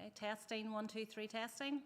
Okay, testing, 1, 2, 3, testing.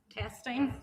Testing.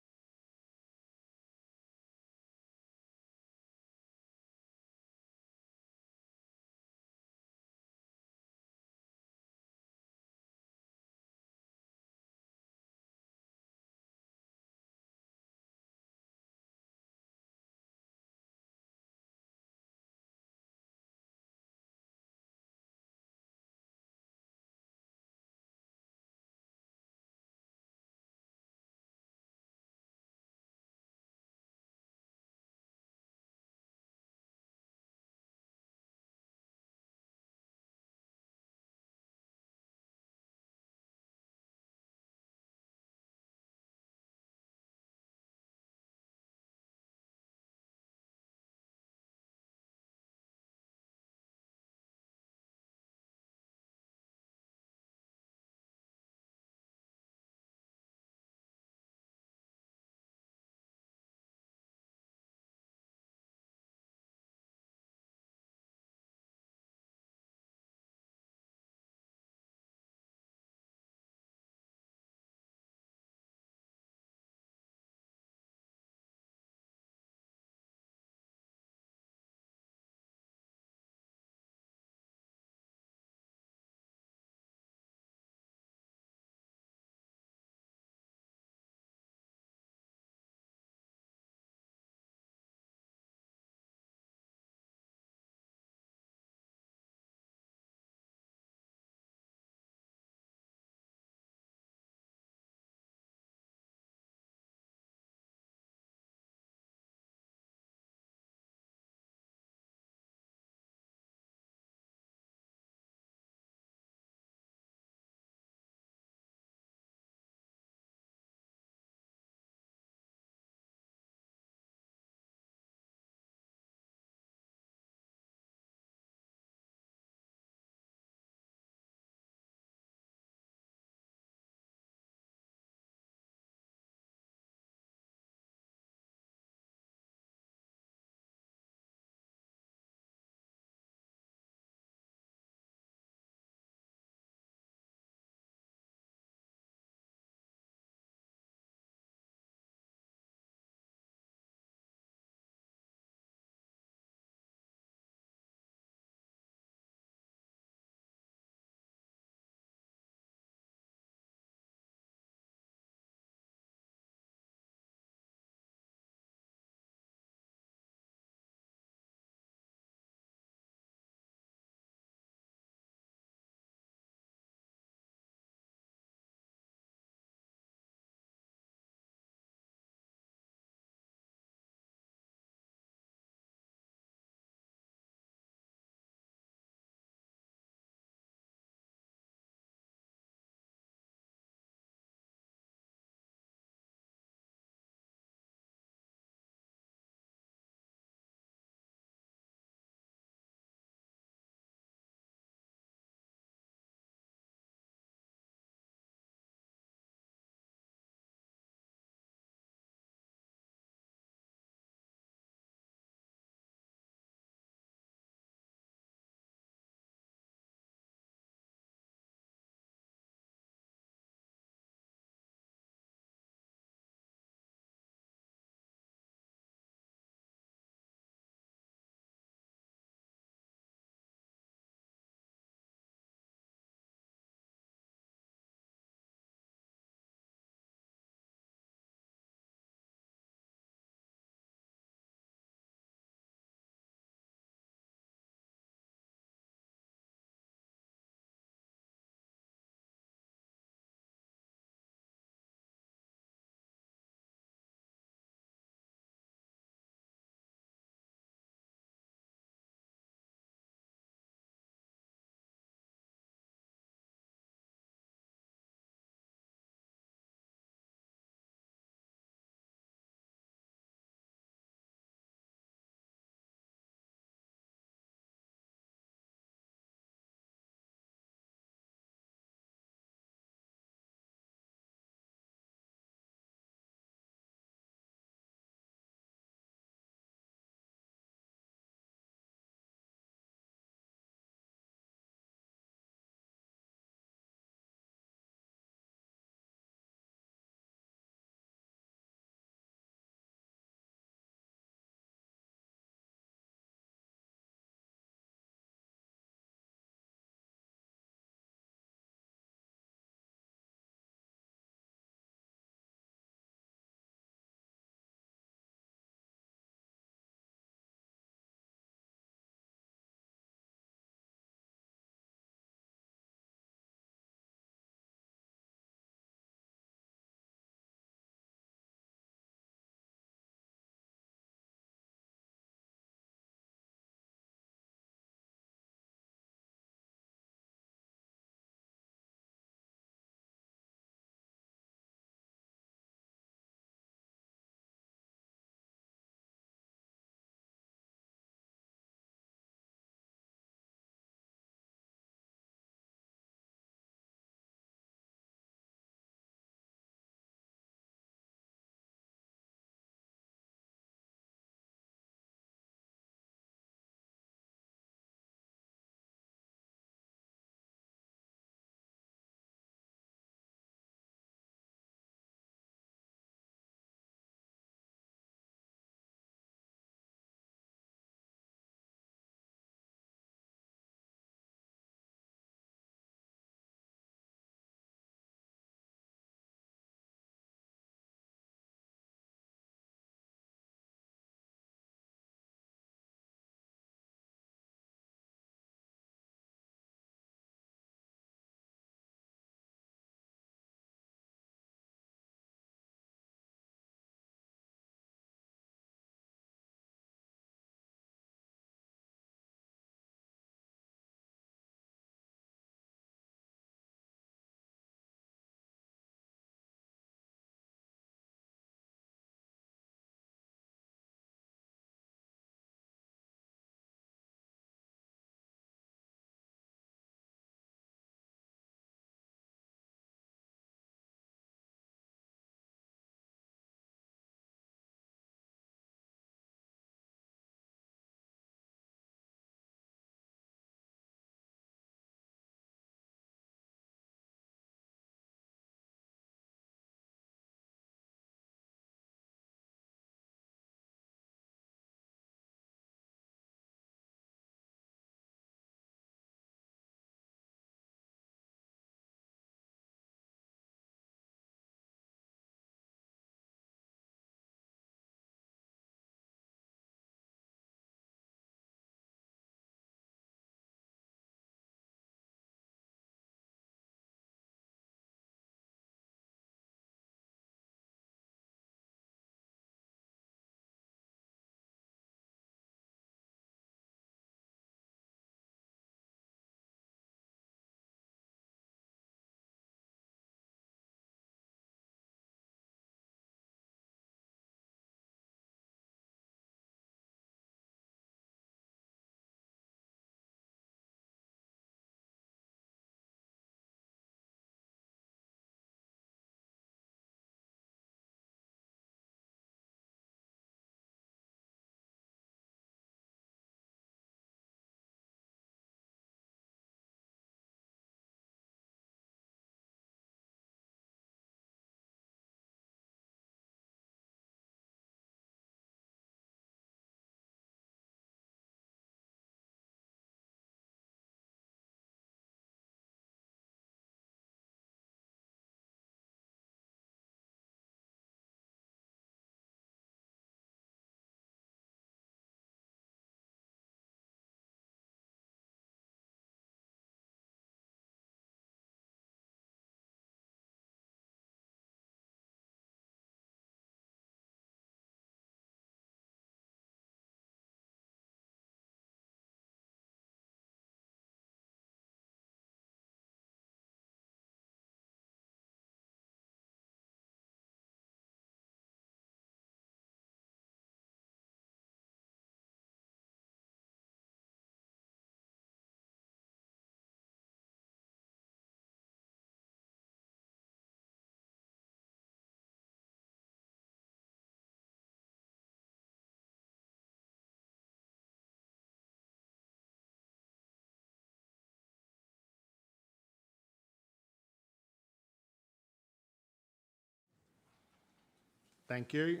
Thank you.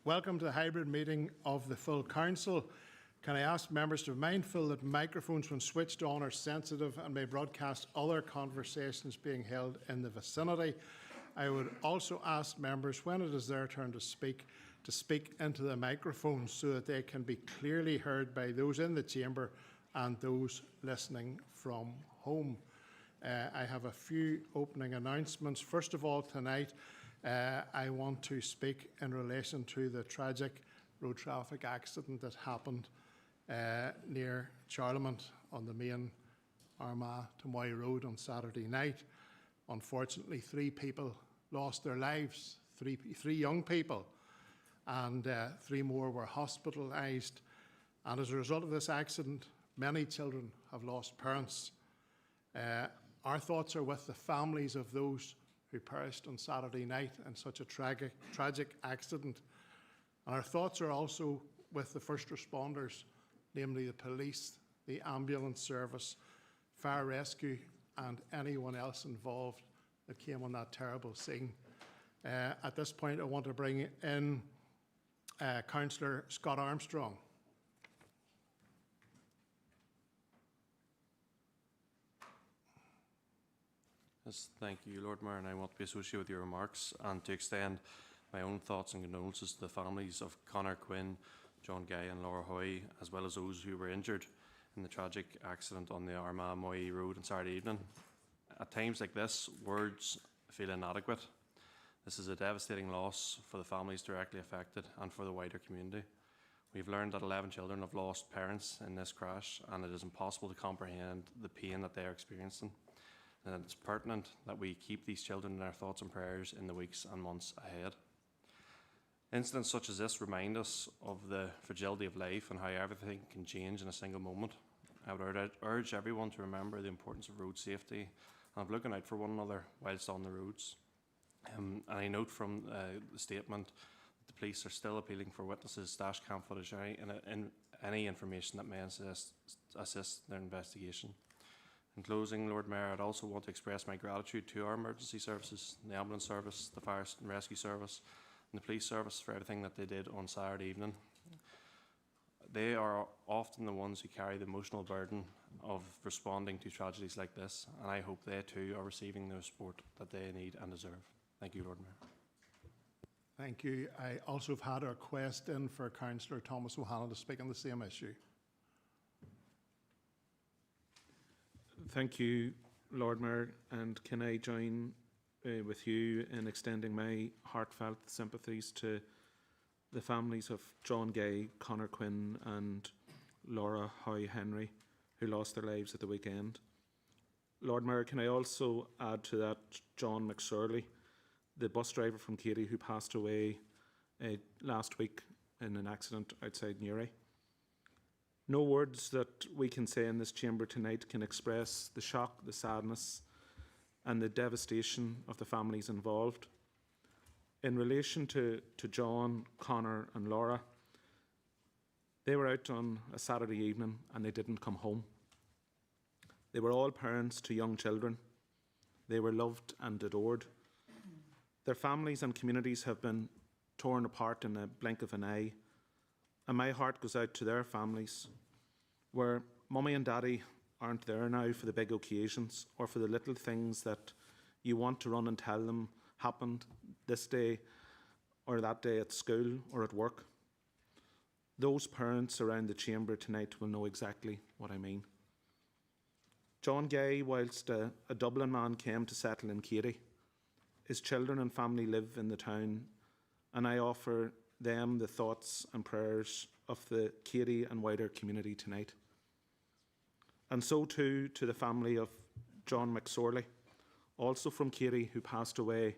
Welcome to the hybrid meeting of the full council. Can I ask members to be mindful that microphones when switched on are sensitive and may broadcast other conversations being held in the vicinity. I would also ask members when it is their turn to speak into the microphones so that they can be clearly heard by those in the chamber and those listening from home. I have a few opening announcements. First of all, tonight I want to speak in relation to the tragic road traffic accident that happened near Charlemont on the main Armagh to Moy Road on Saturday night. Unfortunately, 3 people lost their lives, three young people, and 3 more were hospitalised. And as a result of this accident, many children have lost parents. Our thoughts are with the families of those who perished on Saturday night in such a tragic accident. And our thoughts are also with the first responders, namely the police, the ambulance service, fire rescue, and anyone else involved that came on that terrible scene. At this point, I want to bring in Councillor Scott Armstrong. Yes, thank you, Lord Mayor, and I want to be associated with your remarks and to extend my own thoughts and condolences to the families of Conor Quinn, John Guy and Laura Hoy, as well as those who were injured in the tragic accident on the Armagh Moy Road on Saturday evening. At times like this, words feel inadequate. This is a devastating loss for the families directly affected and for the wider community. We've learned that 11 children have lost parents in this crash, and it is impossible to comprehend the pain that they are experiencing. And it's pertinent that we keep these children in our thoughts and prayers in the weeks and months ahead. Incidents such as this remind us of the fragility of life and how everything can change in a single moment. I would urge everyone to remember the importance of road safety and of looking out for one another whilst on the roads. And I note from the statement that the police are still appealing for witnesses, dash cam footage, and any information that may assist their investigation. In closing, Lord Mayor, I'd also want to express my gratitude to our emergency services, the ambulance service, the fire and rescue service, and the police service for everything that they did on Saturday evening. They are often the ones who carry the emotional burden of responding to tragedies like this, and I hope they too are receiving the support that they need and deserve. Thank you, Lord Mayor. Thank you. I also have had a request in for Councillor Thomas O'Hanlon to speak on the same issue. Thank you, Lord Mayor, and can I join with you in extending my heartfelt sympathies to the families of John Gay, Conor Quinn and Laura Hoy Henry, who lost their lives at the weekend. Lord Mayor, can I also add to that John McSorley, the bus driver from Katy who passed away last week in an accident outside Newry. No words that we can say in this chamber tonight can express the shock, the sadness and the devastation of the families involved. In relation to John, Conor and Laura, they were out on a Saturday evening and they didn't come home. They were all parents to young children. They were loved and adored. Their families and communities have been torn apart in a blink of an eye, and my heart goes out to their families, where mummy and daddy aren't there now for the big occasions or for the little things that you want to run and tell them happened this day or that day at school or at work. Those parents around the chamber tonight will know exactly what I mean. John Gay, whilst a Dublin man, came to settle in Katy. His children and family live in the town, and I offer them the thoughts and prayers of the Katy and wider community tonight. And so too to the family of John McSorley, also from Katy, who passed away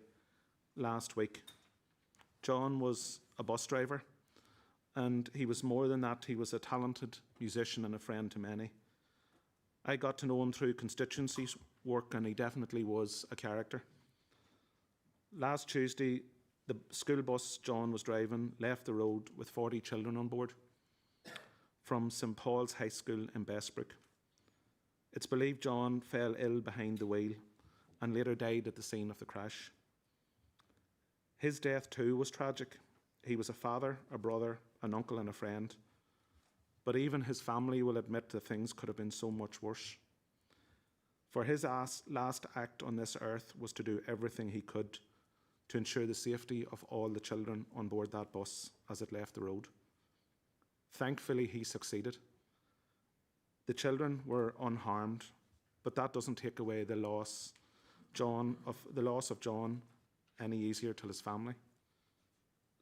last week. John was a bus driver, and he was more than that. He was a talented musician and a friend to many. I got to know him through constituencies work, and he definitely was a character. Last Tuesday, the school bus John was driving left the road with 40 children on board from St Paul's High School in Bessbrook. It's believed John fell ill behind the wheel and later died at the scene of the crash. His death too was tragic. He was a father, a brother, an uncle and a friend. But even his family will admit that things could have been so much worse. For his last act on this earth was to do everything he could to ensure the safety of all the children on board that bus as it left the road. Thankfully, he succeeded. The children were unharmed, but that doesn't take away the loss of John any easier to his family.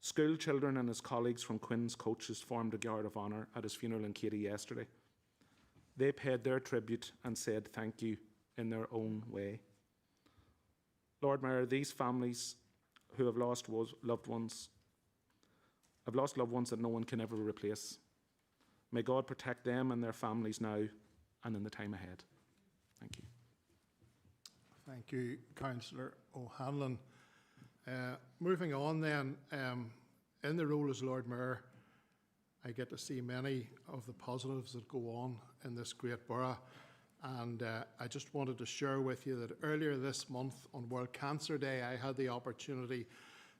School children and his colleagues from Quinn's coaches formed a guard of honour at his funeral in Katy yesterday. They paid their tribute and said thank you in their own way. Lord Mayor, these families who have lost loved ones that no one can ever replace. May God protect them and their families now and in the time ahead. Thank you. Thank you, Councillor O'Hanlon. Moving on then, in the role as Lord Mayor, I get to see many of the positives that go on in this great borough. And I just wanted to share with you that earlier this month on World Cancer Day, I had the opportunity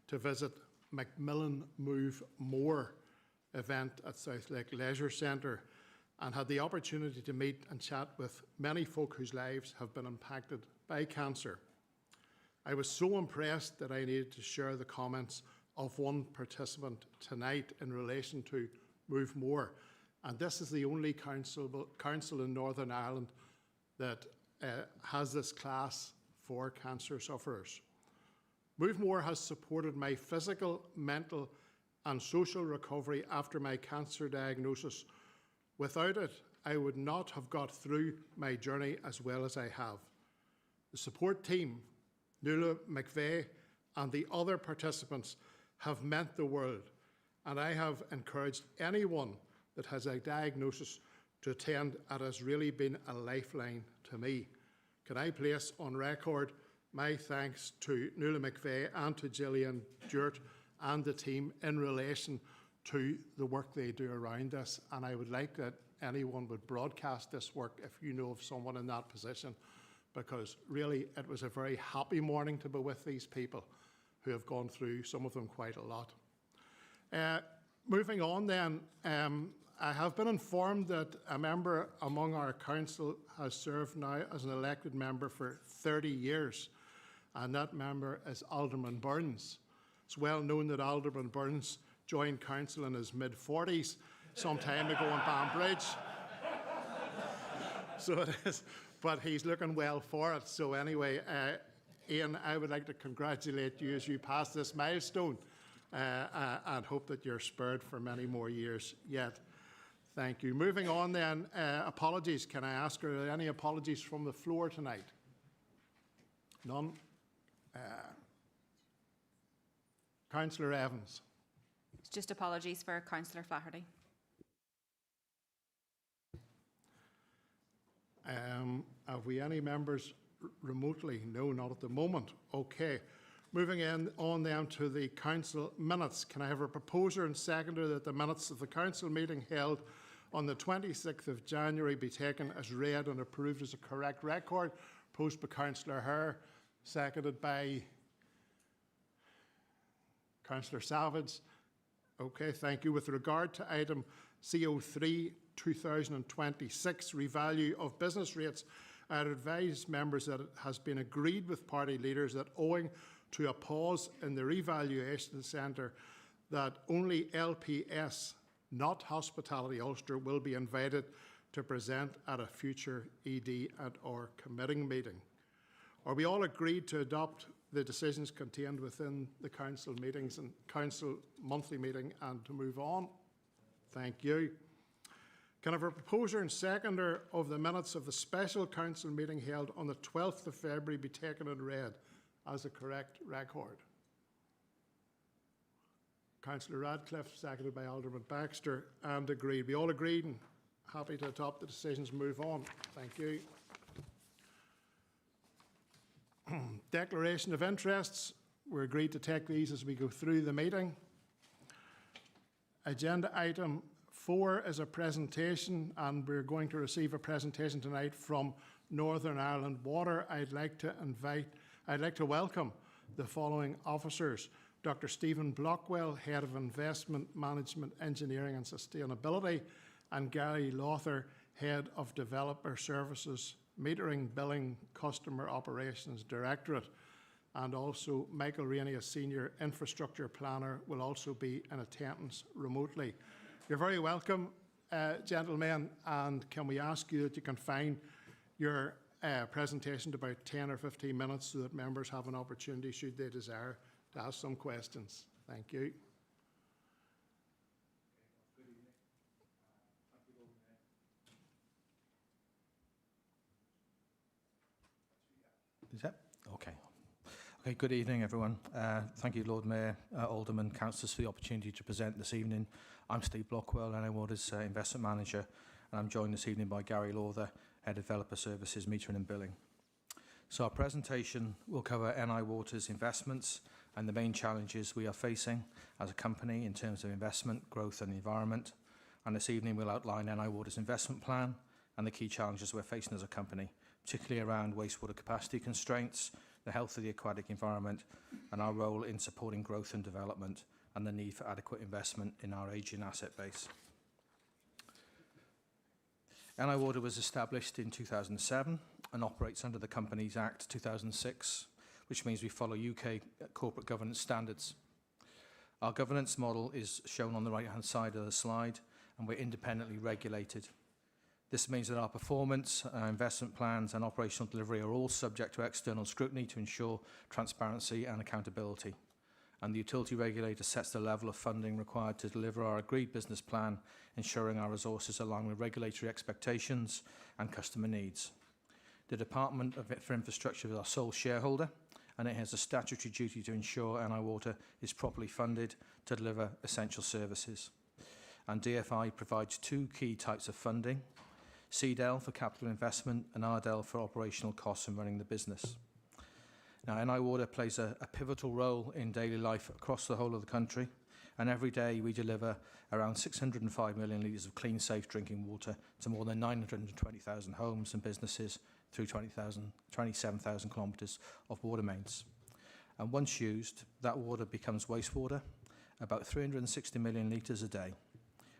to visit Macmillan Move More event at South Lake Leisure Centre and had the opportunity to meet and chat with many folk whose lives have been impacted by cancer. I was so impressed that I needed to share the comments of one participant tonight in relation to Move More. And this is the only council in Northern Ireland that has this class for cancer sufferers. Move More has supported my physical, mental and social recovery after my cancer diagnosis. Without it, I would not have got through my journey as well as I have. The support team, Nuala McVeigh and the other participants have meant the world, and I have encouraged anyone that has a diagnosis to attend. It has really been a lifeline to me. Can I place on record my thanks to Nuala McVeigh and to Gillian Dewart and the team in relation to the work they do around this, and I would like that anyone would broadcast this work if you know of someone in that position, because really it was a very happy morning to be with these people who have gone through, some of them quite a lot. Moving on then, I have been informed that a member among our council has served now as an elected member for 30 years, and that member is Alderman Burns. It's well known that Alderman Burns joined council in his mid-40s some time ago in Banbridge. So it is, but he's looking well for it. So anyway, Ian, I would like to congratulate you as you pass this milestone and hope that you're spared for many more years yet. Thank you. Moving on then, apologies. Can I ask, are there any apologies from the floor tonight? None? Councillor Evans. It's just apologies for Councillor Flaherty. Have we any members remotely? No, not at the moment. Okay. Moving on then to the council minutes. Can I have a proposer and seconder that the minutes of the council meeting held on the 26th of January be taken as read and approved as a correct record? Proposed by Councillor Hare, seconded by Councillor Savage. Okay, thank you. With regard to item CO3 2026, revalue of business rates, I would advise members that it has been agreed with party leaders that owing to a pause in the revaluation centre, that only LPS, not Hospitality Ulster, will be invited to present at a future ED and/or committee meeting. Are we all agreed to adopt the decisions contained within the council meetings and council monthly meeting and to move on? Thank you. Can I have a proposer and seconder of the minutes of the special council meeting held on the 12th of February be taken and read as a correct record? Councillor Radcliffe, seconded by Alderman Baxter, and agreed. We all agreed and happy to adopt the decisions. Move on. Thank you. Declaration of interests. We're agreed to take these as we go through the meeting. Agenda item 4 is a presentation, and we're going to receive a presentation tonight from Northern Ireland Water. I'd like to welcome the following officers: Dr. Stephen Blockwell, Head of Investment Management, Engineering and Sustainability, and Gary Lawther, Head of Developer Services, Metering, Billing, Customer Operations Directorate. And also Michael Rainey, a Senior Infrastructure Planner, will also be in attendance remotely. You're very welcome, gentlemen, and can we ask you that you confine your presentation to about 10 or 15 minutes so that members have an opportunity, should they desire, to ask some questions. Thank you. Is that? Okay. Okay, good evening, everyone. Thank you, Lord Mayor, Alderman, Councillors, for the opportunity to present this evening. I'm Steve Blockwell, NI Water's Investment Manager, and I'm joined this evening by Gary Lawther, Head of Developer Services, Metering and Billing. So our presentation will cover NI Water's investments and the main challenges we are facing as a company in terms of investment, growth and environment. And this evening we'll outline NI Water's investment plan and the key challenges we're facing as a company, particularly around wastewater capacity constraints, the health of the aquatic environment, and our role in supporting growth and development, and the need for adequate investment in our ageing asset base. NI Water was established in 2007 and operates under the Companies Act 2006, which means we follow UK corporate governance standards. Our governance model is shown on the right-hand side of the slide, and we're independently regulated. This means that our performance, our investment plans and operational delivery are all subject to external scrutiny to ensure transparency and accountability. And the utility regulator sets the level of funding required to deliver our agreed business plan, ensuring our resources align with regulatory expectations and customer needs. The Department for Infrastructure is our sole shareholder, and it has a statutory duty to ensure NI Water is properly funded to deliver essential services. And DFI provides two key types of funding: CDEL for capital investment and RDEL for operational costs and running the business. Now, NI Water plays a pivotal role in daily life across the whole of the country, and every day we deliver around 605 million litres of clean, safe drinking water to more than 920,000 homes and businesses through 27,000 kilometres of water mains. And once used, that water becomes wastewater, about 360 million litres a day,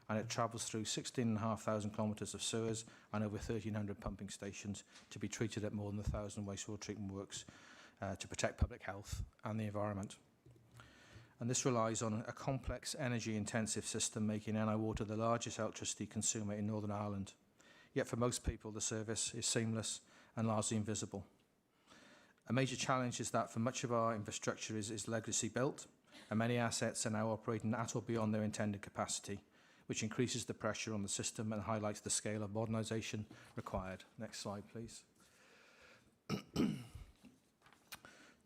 and it travels through 16,500 kilometres of sewers and over 1,300 pumping stations to be treated at more than 1,000 wastewater treatment works to protect public health and the environment. And this relies on a complex energy-intensive system, making NI Water the largest electricity consumer in Northern Ireland. Yet for most people, the service is seamless and largely invisible. A major challenge is that for much of our infrastructure is legacy built, and many assets are now operating at or beyond their intended capacity, which increases the pressure on the system and highlights the scale of modernisation required. Next slide, please.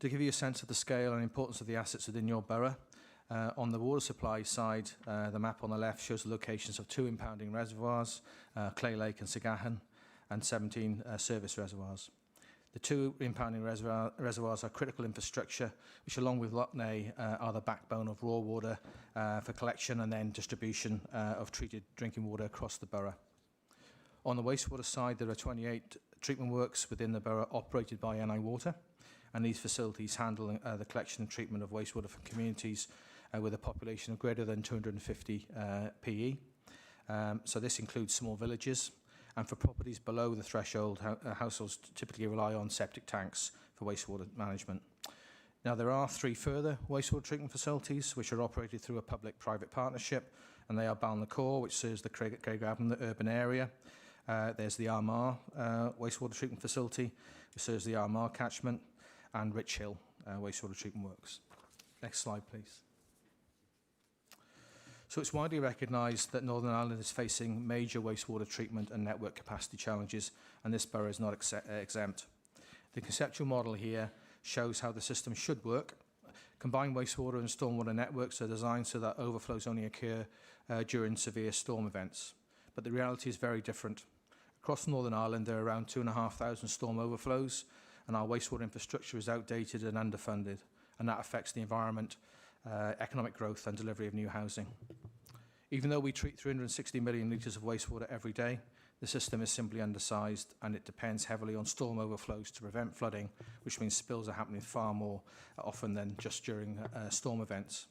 To give you a sense of the scale and importance of the assets within your borough, on the water supply side, the map on the left shows the locations of 2 impounding reservoirs, Clay Lake and Craigavon, and 17 service reservoirs. The 2 impounding reservoirs are critical infrastructure, which along with Loch Ney are the backbone of raw water for collection and then distribution of treated drinking water across the borough. On the wastewater side, there are 28 treatment works within the borough operated by NI Water, and these facilities handle the collection and treatment of wastewater for communities with a population of greater than 250 PE. So this includes small villages, and for properties below the threshold, households typically rely on septic tanks for wastewater management. Now, there are 3 further wastewater treatment facilities which are operated through a public-private partnership, and they are Balnacore, which serves the Craigavon, the urban area. There's the Armagh wastewater treatment facility, which serves the Armagh catchment, and Rich Hill wastewater treatment works. Next slide, please. So it's widely recognised that Northern Ireland is facing major wastewater treatment and network capacity challenges, and this borough is not exempt. The conceptual model here shows how the system should work. Combined wastewater and stormwater networks are designed so that overflows only occur during severe storm events. But the reality is very different. Across Northern Ireland, there are around 2,500 storm overflows, and our wastewater infrastructure is outdated and underfunded, and that affects the environment, economic growth and delivery of new housing. Even though we treat 360 million litres of wastewater every day, The system is simply undersized and it depends heavily on storm overflows to prevent flooding, which means spills are happening far more often than just during storm events.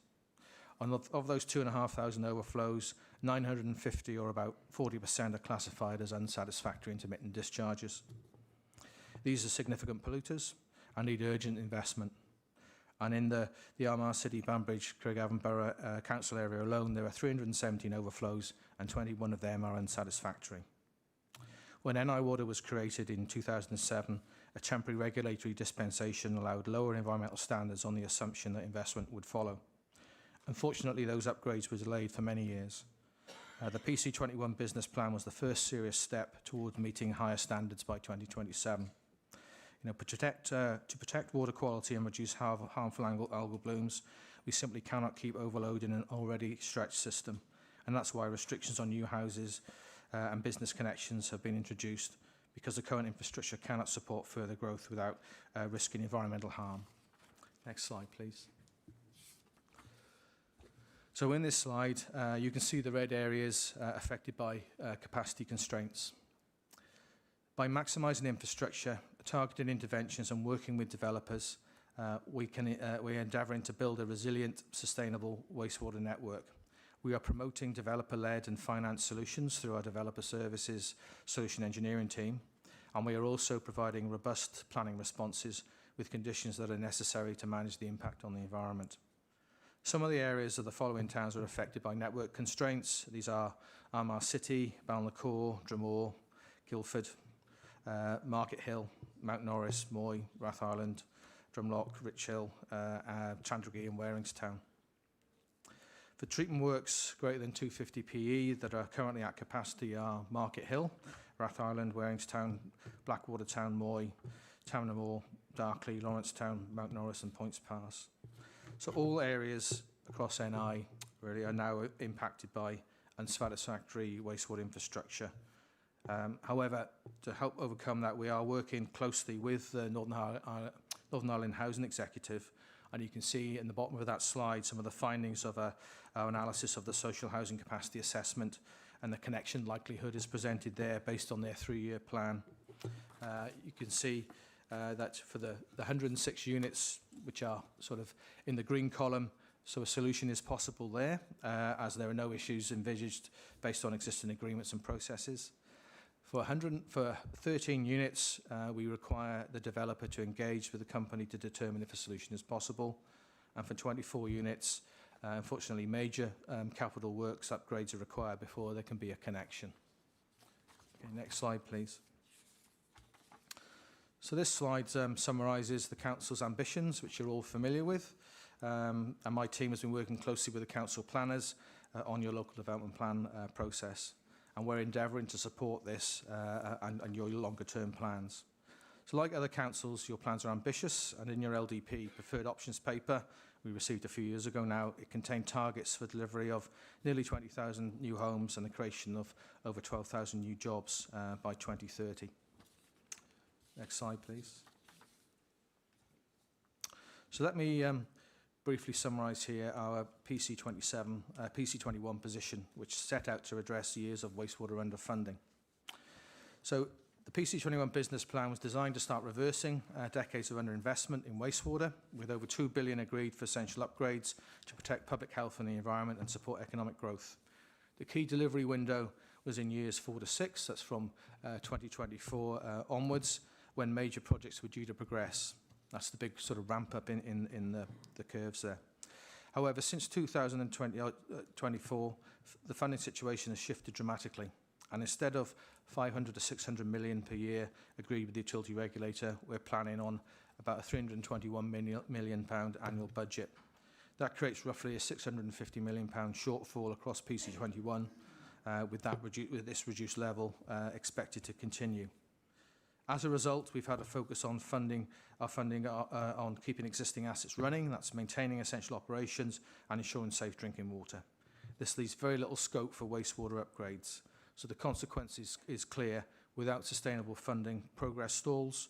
Of those 2,500 overflows, 950 or about 40% are classified as unsatisfactory intermittent discharges. These are significant polluters and need urgent investment. And in the Armagh City, Banbridge, Craigavon Borough Council area alone, there are 317 overflows and 21 of them are unsatisfactory. When NI Water was created in 2007, a temporary regulatory dispensation allowed lower environmental standards on the assumption that investment would follow. Unfortunately, those upgrades were delayed for many years. The PC21 business plan was the first serious step towards meeting higher standards by 2027. To protect water quality and reduce harmful algal blooms, we simply cannot keep overloading an already stretched system. And that's why restrictions on new houses and business connections have been introduced, because the current infrastructure cannot support further growth without risking environmental harm. Next slide, please. So in this slide, you can see the red areas affected by capacity constraints. By maximising infrastructure, targeted interventions and working with developers, we're endeavouring to build a resilient, sustainable wastewater network. We are promoting developer-led and finance solutions through our developer services solution engineering team, and we are also providing robust planning responses with conditions that are necessary to manage the impact on the environment. Some of the areas of the following towns are affected by network constraints. These are Armagh City, Balnacore, Dromore, Guildford, Market Hill, Mount Norris, Moy, Rathireland, Drumlock, Richhill, Chandragee and Waringstown. For treatment works greater than 250 PE that are currently at capacity are Market Hill, Rathireland, Waringstown, Blackwater Town, Moy, Townamore, Darkley, Lawrencetown, Mount Norris and Points Pass. So all areas across NI really are now impacted by unsatisfactory wastewater infrastructure. However, to help overcome that, we are working closely with the Northern Ireland Housing Executive, and you can see in the bottom of that slide some of the findings of our analysis of the social housing capacity assessment, and the connection likelihood is presented there based on their 3-year plan. You can see that for the 106 units, which are sort of in the green column, so a solution is possible there, as there are no issues envisaged based on existing agreements and processes. For 13 units, we require the developer to engage with the company to determine if a solution is possible. And for 24 units, unfortunately, major capital works upgrades are required before there can be a connection. Okay, next slide, please. So this slide summarises the Council's ambitions, which you're all familiar with. And my team has been working closely with the Council planners on your local development plan process. And we're endeavouring to support this and your longer term plans. So like other councils, your plans are ambitious, and in your LDP preferred options paper we received a few years ago now, it contained targets for delivery of nearly 20,000 new homes and the creation of over 12,000 new jobs by 2030. Next slide, please. So let me briefly summarise here our PC21 position, which set out to address years of wastewater underfunding. So the PC21 business plan was designed to start reversing decades of underinvestment in wastewater, with over $2 billion agreed for essential upgrades to protect public health and the environment and support economic growth. The key delivery window was in years 4 to 6, that's from 2024 onwards, when major projects were due to progress. That's the big sort of ramp up in the curves there. However, since 2024, the funding situation has shifted dramatically. And instead of 500 to 600 million per year agreed with the utility regulator, we're planning on about a £321 million annual budget. That creates roughly a £650 million shortfall across PC21, with this reduced level expected to continue. As a result, we've had a focus on on keeping existing assets running, that's maintaining essential operations and ensuring safe drinking water. This leaves very little scope for wastewater upgrades. So the consequence is clear: without sustainable funding, progress stalls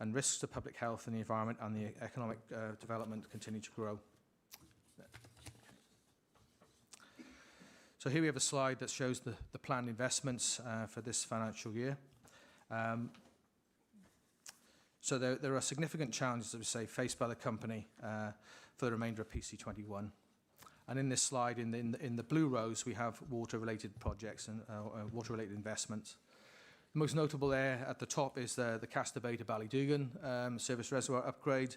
and risks to public health and the environment and the economic development continue to grow. So here we have a slide that shows the planned investments for this financial year. So there are significant challenges, as we say, faced by the company for the remainder of PC21. And in this slide, in the blue rows, we have water-related projects and water-related investments. The most notable there at the top is the Castor Bay to Ballydugan service reservoir upgrade.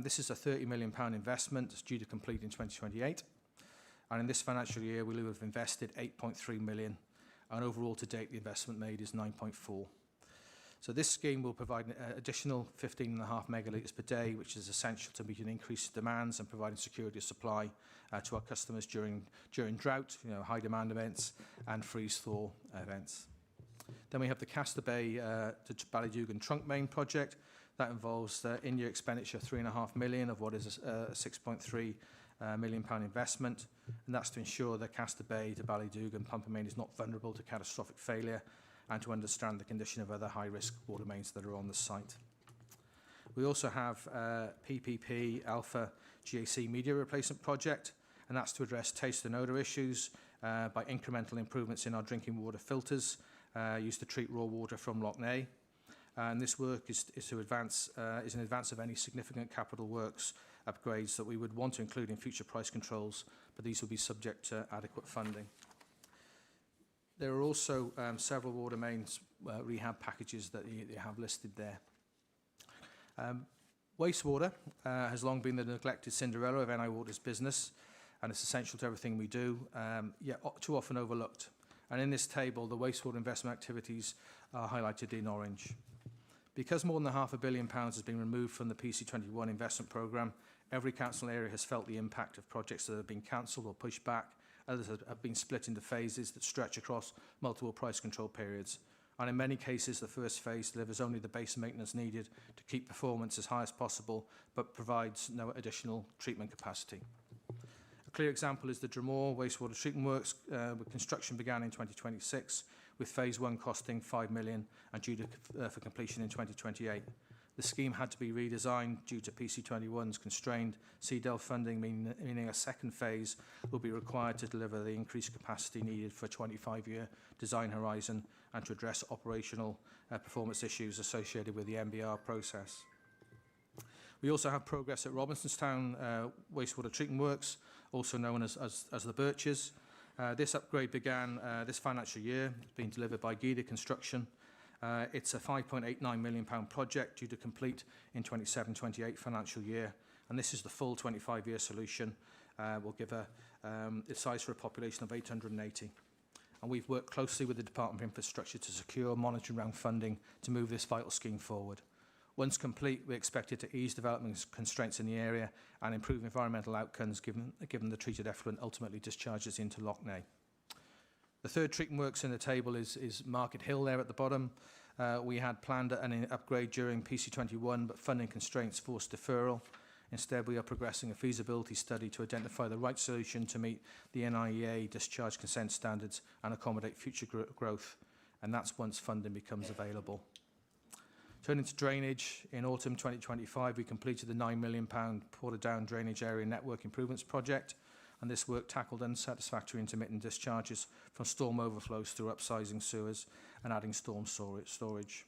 This is a £30 million investment. It's due to complete in 2028. And in this financial year, we will have invested 8.3 million. And overall, to date, the investment made is 9.4. So this scheme will provide an additional 15.5 megalitres per day, which is essential to meet an increased demands and providing security of supply to our customers during drought, high demand events and freeze-thaw events. Then we have the Castor Bay to Ballydugan trunk main project. That involves in-year expenditure of 3.5 million of what is a 6.3 million pound investment, and that's to ensure that Castor Bay to Ballydugan pump main is not vulnerable to catastrophic failure and to understand the condition of other high-risk water mains that are on the site. We also have PPP Alpha GAC media replacement project, and that's to address taste and odour issues by incremental improvements in our drinking water filters used to treat raw water from Loch Ness. And this work is in advance of any significant capital works upgrades that we would want to include in future price controls, but these will be subject to adequate funding. There are also several water mains rehab packages that you have listed there. Wastewater has long been the neglected Cinderella of NI Water's business, and it's essential to everything we do, yet too often overlooked. And in this table, the wastewater investment activities are highlighted in orange. Because more than £500 million has been removed from the PC21 investment programme, every council area has felt the impact of projects that have been cancelled or pushed back. Others have been split into phases that stretch across multiple price control periods. And in many cases, the first phase delivers only the base maintenance needed to keep performance as high as possible, but provides no additional treatment capacity. A clear example is the Dromore wastewater treatment works, where construction began in 2026, with phase 1 costing 5 million and due to, for completion in 2028. The scheme had to be redesigned due to PC21's constrained CDEL funding, meaning a second phase will be required to deliver the increased capacity needed for a 25-year design horizon and to address operational performance issues associated with the MBR process. We also have progress at Robinsonstown wastewater treatment works, also known as the Birches. This upgrade began this financial year. It's been delivered by Gida Construction. It's a £5.89 million project due to complete in 27-28 financial year, and this is the full 25-year solution. Will give its size for a population of 880. And we've worked closely with the Department of Infrastructure to secure monitoring round funding to move this vital scheme forward. Once complete, we expect it to ease development constraints in the area and improve environmental outcomes given the treated effluent ultimately discharges into Loch Ness. The third treatment works in the table is Market Hill there at the bottom. We had planned an upgrade during PC21, but funding constraints forced deferral. Instead, we are progressing a feasibility study to identify the right solution to meet the NIEA discharge consent standards and accommodate future growth, and that's once funding becomes available. Turning to drainage, in autumn 2025, we completed the £9 million Portadown Drainage Area Network Improvements Project, and this work tackled unsatisfactory intermittent discharges from storm overflows through upsizing sewers and adding storm storage.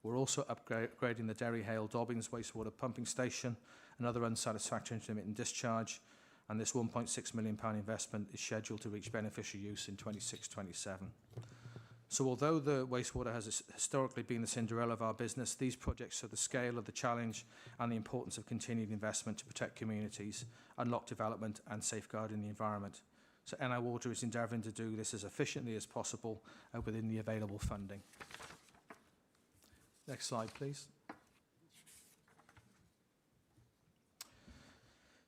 We're also upgrading the Derry Hale Dobbins wastewater pumping station, another unsatisfactory intermittent discharge, and this £1.6 million investment is scheduled to reach beneficial use in 26-27. So although the wastewater has historically been the Cinderella of our business, these projects show the scale of the challenge and the importance of continued investment to protect communities, unlock development and safeguarding the environment. So NI Water is endeavouring to do this as efficiently as possible within the available funding. Next slide, please.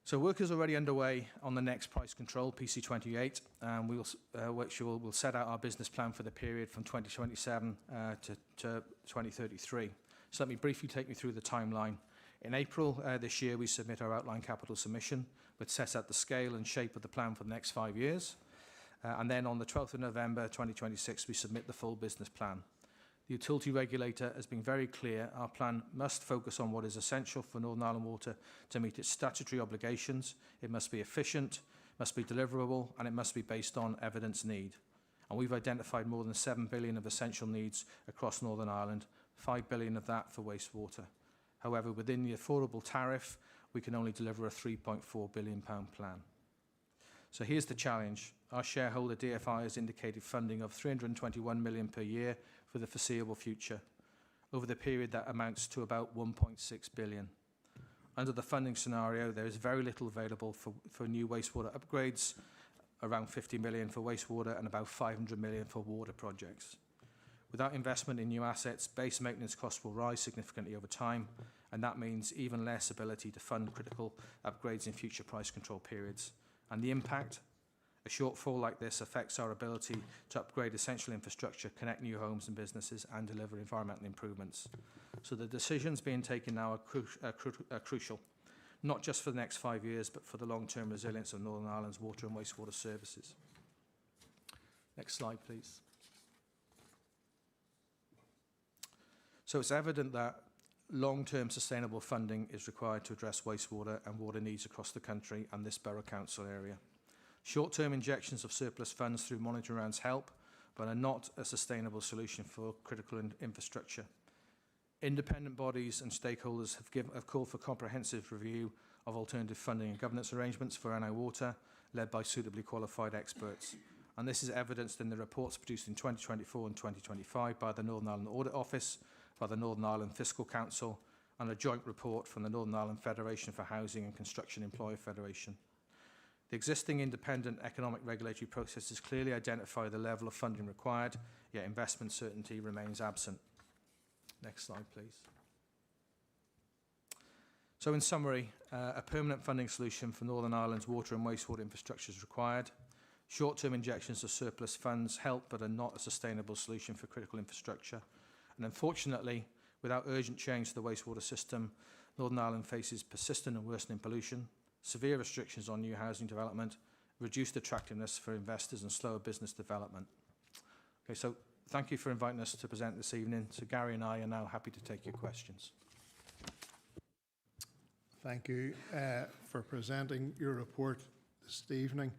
So work is already underway on the next price control, PC28, and we'll set out our business plan for the period from 2027 to 2033. So let me briefly take you through the timeline. In April this year, we submit our outline capital submission, which sets out the scale and shape of the plan for the next 5 years. And then on the 12th of November 2026, we submit the full business plan. The utility regulator has been very clear. Our plan must focus on what is essential for Northern Ireland Water to meet its statutory obligations. It must be efficient, must be deliverable, and it must be based on evidence need. And we've identified more than 7 billion of essential needs across Northern Ireland, 5 billion of that for wastewater. However, within the affordable tariff, we can only deliver a £3.4 billion plan. So here's the challenge. Our shareholder DFI has indicated funding of 321 million per year for the foreseeable future. Over the period, that amounts to about 1.6 billion. Under the funding scenario, there is very little available for new wastewater upgrades, around 50 million for wastewater and about 500 million for water projects. Without investment in new assets, base maintenance costs will rise significantly over time, and that means even less ability to fund critical upgrades in future price control periods. And the impact? A shortfall like this affects our ability to upgrade essential infrastructure, connect new homes and businesses, and deliver environmental improvements. So the decisions being taken now are crucial, not just for the next 5 years, but for the long-term resilience of Northern Ireland's water and wastewater services. Next slide, please. So it's evident that long-term sustainable funding is required to address wastewater and water needs across the country and this Borough Council area. Short-term injections of surplus funds through monitoring rounds help, but are not a sustainable solution for critical infrastructure. Independent bodies and stakeholders have called for comprehensive review of alternative funding and governance arrangements for NI Water, led by suitably qualified experts. And this is evidenced in the reports produced in 2024 and 2025 by the Northern Ireland Audit Office, by the Northern Ireland Fiscal Council, and a joint report from the Northern Ireland Federation for Housing and Construction Employer Federation. The existing independent economic regulatory processes clearly identify the level of funding required, yet investment certainty remains absent. Next slide, please. So in summary, a permanent funding solution for Northern Ireland's water and wastewater infrastructure is required. Short-term injections of surplus funds help, but are not a sustainable solution for critical infrastructure. And unfortunately, without urgent change to the wastewater system, Northern Ireland faces persistent and worsening pollution, severe restrictions on new housing development, reduced attractiveness for investors and slower business development. Okay, so thank you for inviting us to present this evening. So Gary and I are now happy to take your questions. Thank you for presenting your report this evening.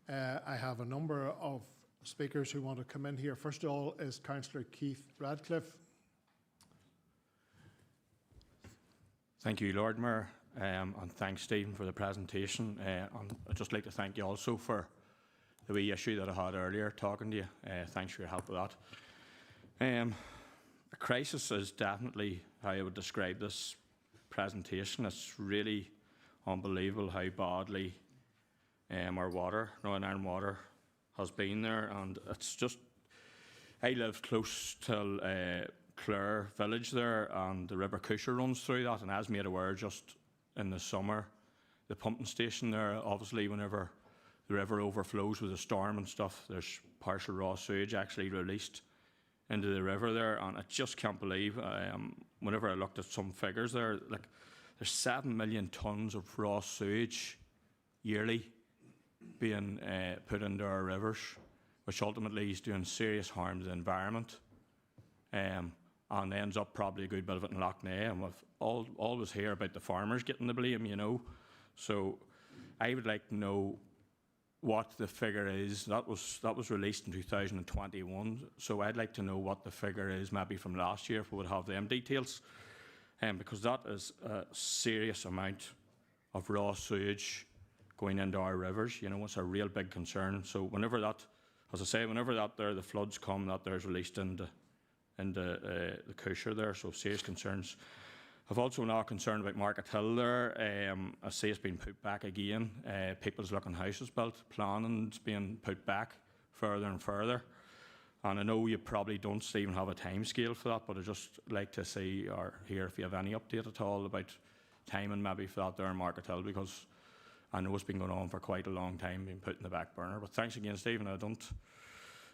I have a number of speakers who want to come in here. First of all is Councillor Keith Radcliffe. Thank you, Lord Mayor, and thanks, Stephen, for the presentation. And I'd just like to thank you also for the wee issue that I had earlier talking to you. Thanks for your help with that. A crisis is definitely how I would describe this presentation. It's really unbelievable how badly our water, Northern Ireland water, has been there, and it's just, I live close to Clare village there, and the River Cusher runs through that, and as made aware just in the summer, the pumping station there, obviously whenever the river overflows with a storm and stuff, there's partial raw sewage actually released into the river there, and I just can't believe, whenever I looked at some figures there, like there's 7 million tonnes of raw sewage yearly being put into our rivers, which ultimately is doing serious harm to the environment, and ends up probably a good bit of it in Lough Neagh. And we've always hear about the farmers getting the blame, you know. So I would like to know what the figure is. That was released in 2021. So I'd like to know what the figure is, maybe from last year, if we would have them details, because that is a serious amount of raw sewage going into our rivers. You know, it's a real big concern. So whenever that, as I say, whenever that there, the floods come, that there's released into the Cusher there, so serious concerns. I've also now concerned about Market Hill there. I see it's been put back again. People's looking houses built, planning's being put back further and further. And I know you probably don't even have a time scale for that, but I'd just like to see or hear if you have any update at all about timing maybe for that there in Market Hill, because I know it's been going on for quite a long time, being put in the back burner. But thanks again, Stephen. I don't.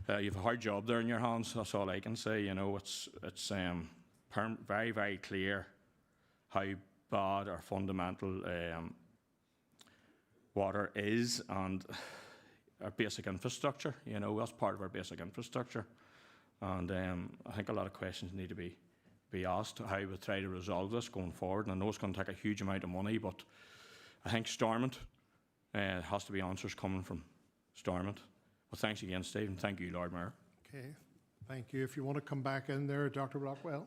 You have a hard job there in your hands. That's all I can say. You know, it's very, very clear how bad our fundamental water is, and our basic infrastructure. You know, that's part of our basic infrastructure. And I think a lot of questions need to be asked how we try to resolve this going forward. And I know it's going to take a huge amount of money, but I think Stormont It has to be answers coming from Stormont. Well, thanks again, Steve, and thank you, Lord Mayor. Okay, thank you. If you want to come back in there, Dr. Rockwell.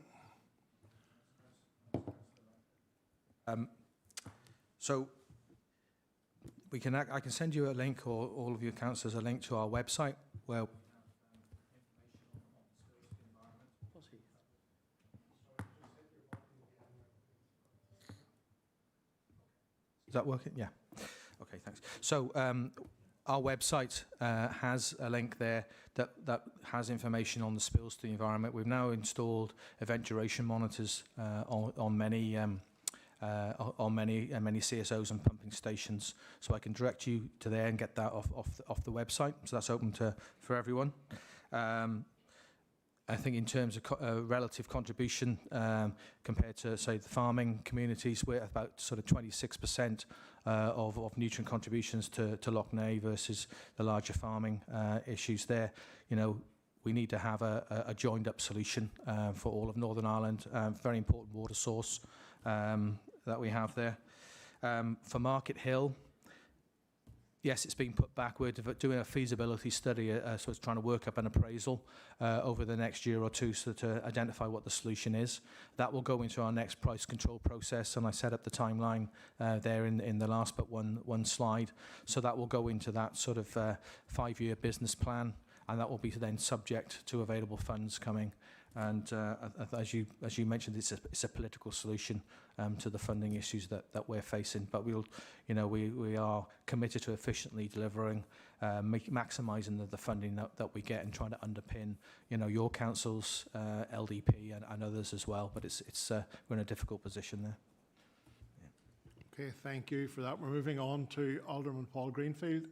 So I can send you a link, or all of you councillors, a link to our website where Is that working? Yeah. Okay, thanks. So our website has a link there that has information on the spills to the environment. We've now installed event duration monitors on many CSOs and pumping stations, so I can direct you to there and get that off the website. So that's open for everyone. I think in terms of relative contribution compared to, say, the farming communities, we're about sort of 26% of nutrient contributions to Lough Neagh versus the larger farming issues there. You know, we need to have a joined-up solution for all of Northern Ireland. Very important water source that we have there. For Market Hill, yes, it's been put back. We're doing a feasibility study, so it's trying to work up an appraisal over the next year or two to identify what the solution is. That will go into our next price control process, and I set up the timeline there in the last but one slide. So that will go into that sort of 5-year business plan, and that will be then subject to available funds coming. And as you mentioned, it's a political solution to the funding issues that we're facing. But we are committed to efficiently delivering, maximising the funding that we get, and trying to underpin your council's LDP and others as well. But we're in a difficult position there. Yeah. Okay, thank you for that. We're moving on to Alderman Paul Greenfield.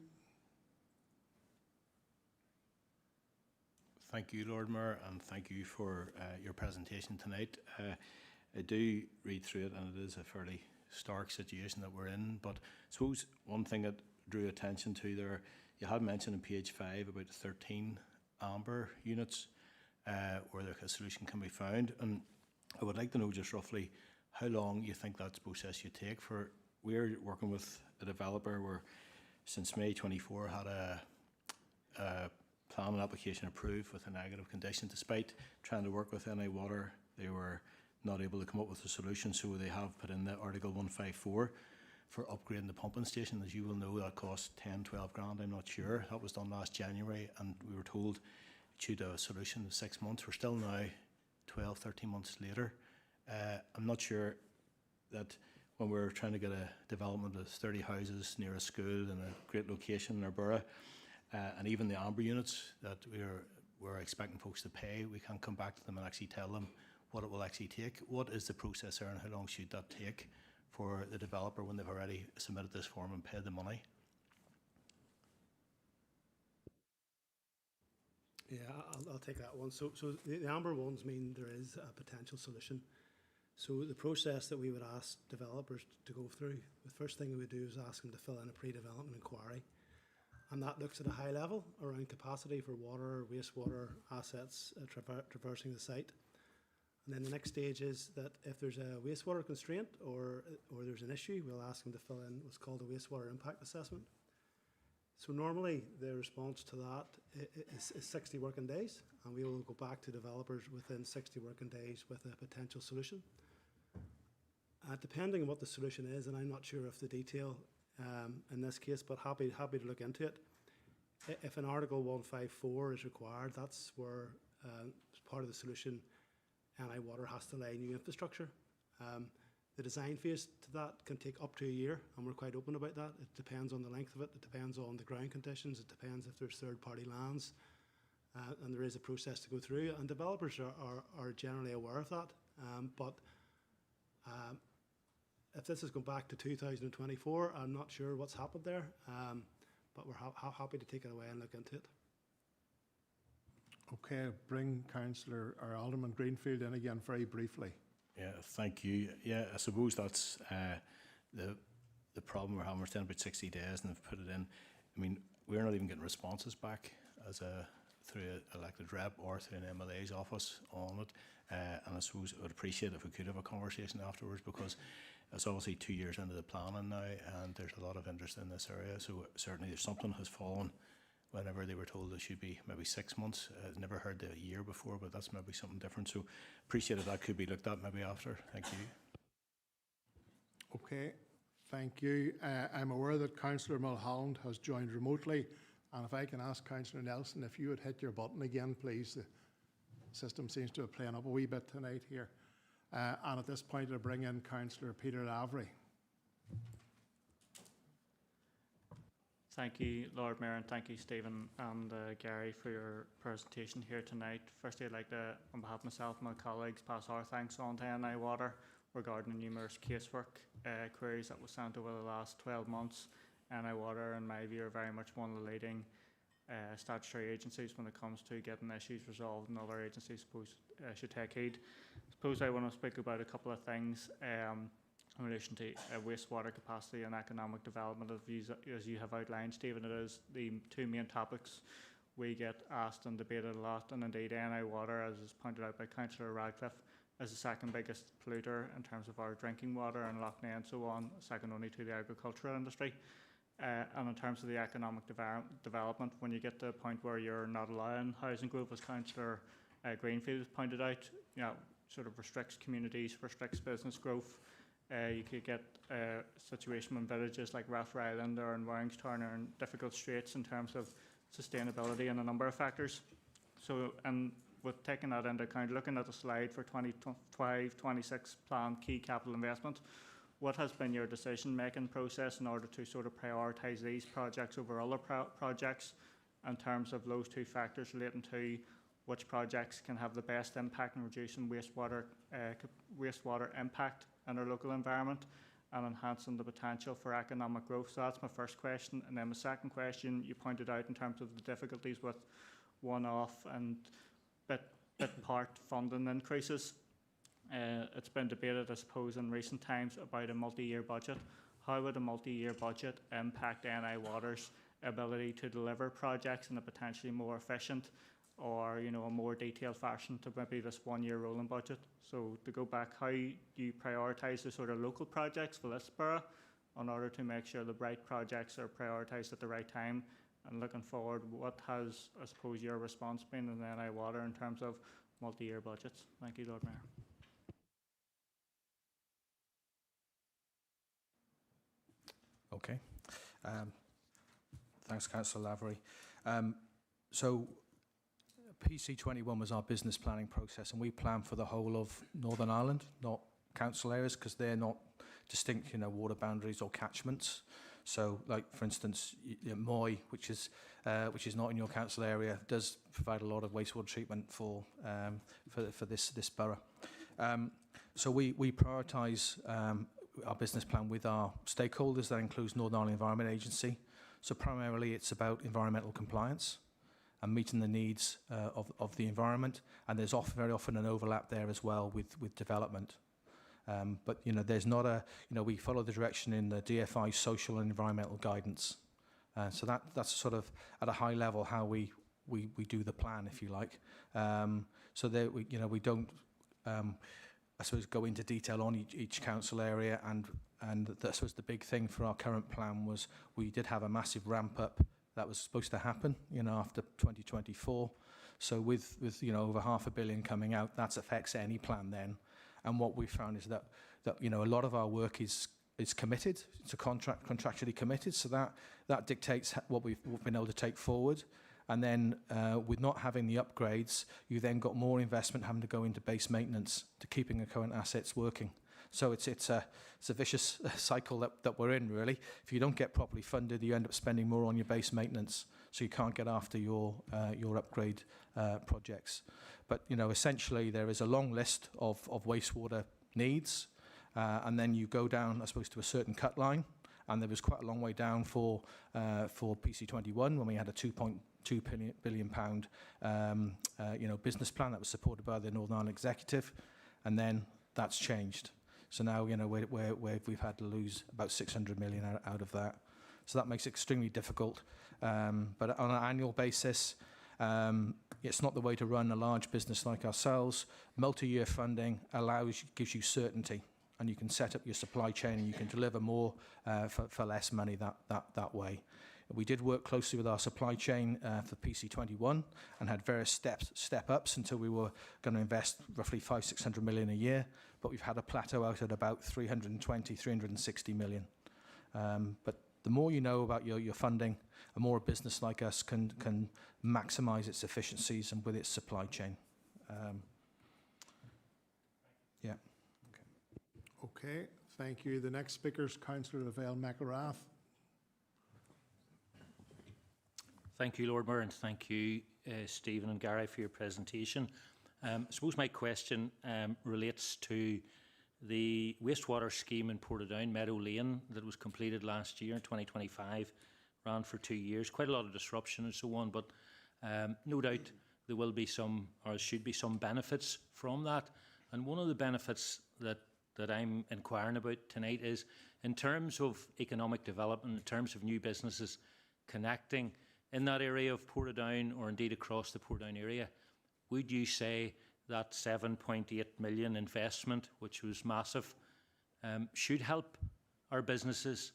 Thank you, Lord Mayor, and thank you for your presentation tonight. I do read through it, and it is a fairly stark situation that we're in. But I suppose one thing that drew attention to there, you had mentioned on page 5 about 13 amber units where a solution can be found. And I would like to know just roughly how long you think that process should take. We're working with a developer where since May 24 had a planning application approved with a negative condition. Despite trying to work with NI Water, they were not able to come up with a solution, so they have put in the Article 154 for upgrading the pumping station. As you will know, that cost 10-12 grand, I'm not sure. That was done last January, and we were told it should have a solution in 6 months. We're still now 12-13 months later. I'm not sure that when we're trying to get a development of 30 houses near a school in a great location in our borough, and even the amber units that we're expecting folks to pay, we can't come back to them and actually tell them what it will actually take. What is the process there, and how long should that take for the developer when they've already submitted this form and paid the money? Yeah, I'll take that one. So the amber ones mean there is a potential solution. So the process that we would ask developers to go through, the first thing we would do is ask them to fill in a pre-development inquiry. And that looks at a high level around capacity for water, wastewater assets traversing the site. And then the next stage is that if there's a wastewater constraint or there's an issue, we'll ask them to fill in what's called a wastewater impact assessment. So normally the response to that is 60 working days, and we will go back to developers within 60 working days with a potential solution. Depending on what the solution is, and I'm not sure of the detail in this case, but happy to look into it. If an Article 154 is required, that's where, as part of the solution, NI Water has to lay new infrastructure. The design phase to that can take up to a year, and we're quite open about that. It depends on the length of it. It depends on the ground conditions. It depends if there's third-party lands, and there is a process to go through. And developers are generally aware of that. If this has gone back to 2024, I'm not sure what's happened there, but we're happy to take it away and look into it. Okay, bring Councillor or Alderman Greenfield in again very briefly. Yeah, thank you. Yeah, I suppose that's the problem we're having. We're staying about 60 days and they've put it in. I mean, we're not even getting responses back through an elected rep or through an MLA's office on it. And I suppose I would appreciate if we could have a conversation afterwards, because it's obviously 2 years into the planning now, and there's a lot of interest in this area. So certainly there's something has fallen whenever they were told it should be maybe 6 months. I've never heard the year before, but that's maybe something different. So appreciate that could be looked at maybe after. Thank you. Okay, thank you. I'm aware that Councillor Mulholland has joined remotely, and if I can ask Councillor Nelson if you would hit your button again, please. The system seems to be playing up a wee bit tonight here. And at this point, I'll bring in Councillor Peter Lavery. Thank you, Lord Mayor, and thank you, Stephen and Gary, for your presentation here tonight. Firstly, I'd like to, on behalf of myself and my colleagues, pass our thanks on to NI Water regarding the numerous casework queries that were sent over the last 12 months. NI Water, in my view, are very much one of the leading statutory agencies when it comes to getting issues resolved, and other agencies, suppose, should take heed. I suppose I want to speak about a couple of things in relation to wastewater capacity and economic development, as you have outlined, Stephen. It is the two main topics we get asked and debated a lot, and indeed NI Water, as is pointed out by Councillor Radcliffe, is the second biggest polluter in terms of our drinking water and Lough Neagh and so on, second only to the agricultural industry. And in terms of the economic development, when you get to a point where you're not allowing housing growth, as Councillor Greenfield pointed out, you know, sort of restricts communities, restricts business growth. You could get a situation when villages like Rathray Island or in Warringstown are in difficult straits in terms of sustainability and a number of factors. So, and with taking that into account, looking at the slide for 25-26 planned key capital investment, what has been your decision-making process in order to sort of prioritise these projects over other projects in terms of those two factors relating to which projects can have the best impact in reducing wastewater impact in our local environment and enhancing the potential for economic growth? So that's my first question. And then my second question, you pointed out in terms of the difficulties with one-off and bit part funding increases. It's been debated, I suppose, in recent times about a multi-year budget. How would a multi-year budget impact NI Water's ability to deliver projects in a potentially more efficient or, you know, a more detailed fashion to maybe this one-year rolling budget? So to go back, how do you prioritise the sort of local projects for this borough in order to make sure the right projects are prioritised at the right time? And looking forward, what has, I suppose, your response been in NI Water in terms of multi-year budgets? Thank you, Lord Mayor. Okay. Thanks, Councillor Lavery. So PC21 was our business planning process, and we planned for the whole of Northern Ireland, not council areas, because they're not distinct, you know, water boundaries or catchments. So, like for instance, Moy, which is not in your council area, does provide a lot of wastewater treatment for this borough. So we prioritise our business plan with our stakeholders. That includes Northern Ireland Environment Agency. So primarily, it's about environmental compliance and meeting the needs of the environment. And there's very often an overlap there as well with development. But, you know, there's not a, you know, we follow the direction in the DFI social and environmental guidance. So that's sort of at a high level how we do the plan, if you like. So that we don't, I suppose, go into detail on each council area. And I suppose the big thing for our current plan was we did have a massive ramp up that was supposed to happen, you know, after 2024. So with you know, over £500 million coming out, that affects any plan then. And what we found is that you know, a lot of our work is committed. It's a contractually committed. So that dictates what we've been able to take forward. And then with not having the upgrades, you then got more investment having to go into base maintenance to keeping the current assets working. So it's a vicious cycle that we're in, really. If you don't get properly funded, you end up spending more on your base maintenance, so you can't get after your upgrade projects. But you know, essentially, there is a long list of wastewater needs, and then you go down, I suppose, to a certain cut line. And there was quite a long way down for PC21 when we had a £2.2 billion you know, business plan that was supported by the Northern Ireland Executive, and then that's changed. So now, you know, we've had to lose about 600 million out of that. So that makes it extremely difficult. But on an annual basis, it's not the way to run a large business like ourselves. Multi-year funding gives you certainty. and you can set up your supply chain and you can deliver more for less money that way. We did work closely with our supply chain for PC21 and had various step-ups until we were going to invest roughly 500-600 million a year, but we've had a plateau out at about 360 million. But the more you know about your funding, the more a business like us can maximise its efficiencies and with its supply chain. Yeah. Okay, thank you. The next speaker is Councillor Lavelle McElrath. Thank you, Lord Mayor, and thank you, Stephen and Gary, for your presentation. I suppose my question relates to the wastewater scheme in Portadown, Meadow Lane, that was completed last year in 2025, ran for 2 years. Quite a lot of disruption and so on, but no doubt there will be some, or should be some benefits from that. And one of the benefits that I'm inquiring about tonight is in terms of economic development, in terms of new businesses connecting in that area of Portadown or indeed across the Portadown area, would you say that 7.8 million investment, which was massive, should help our businesses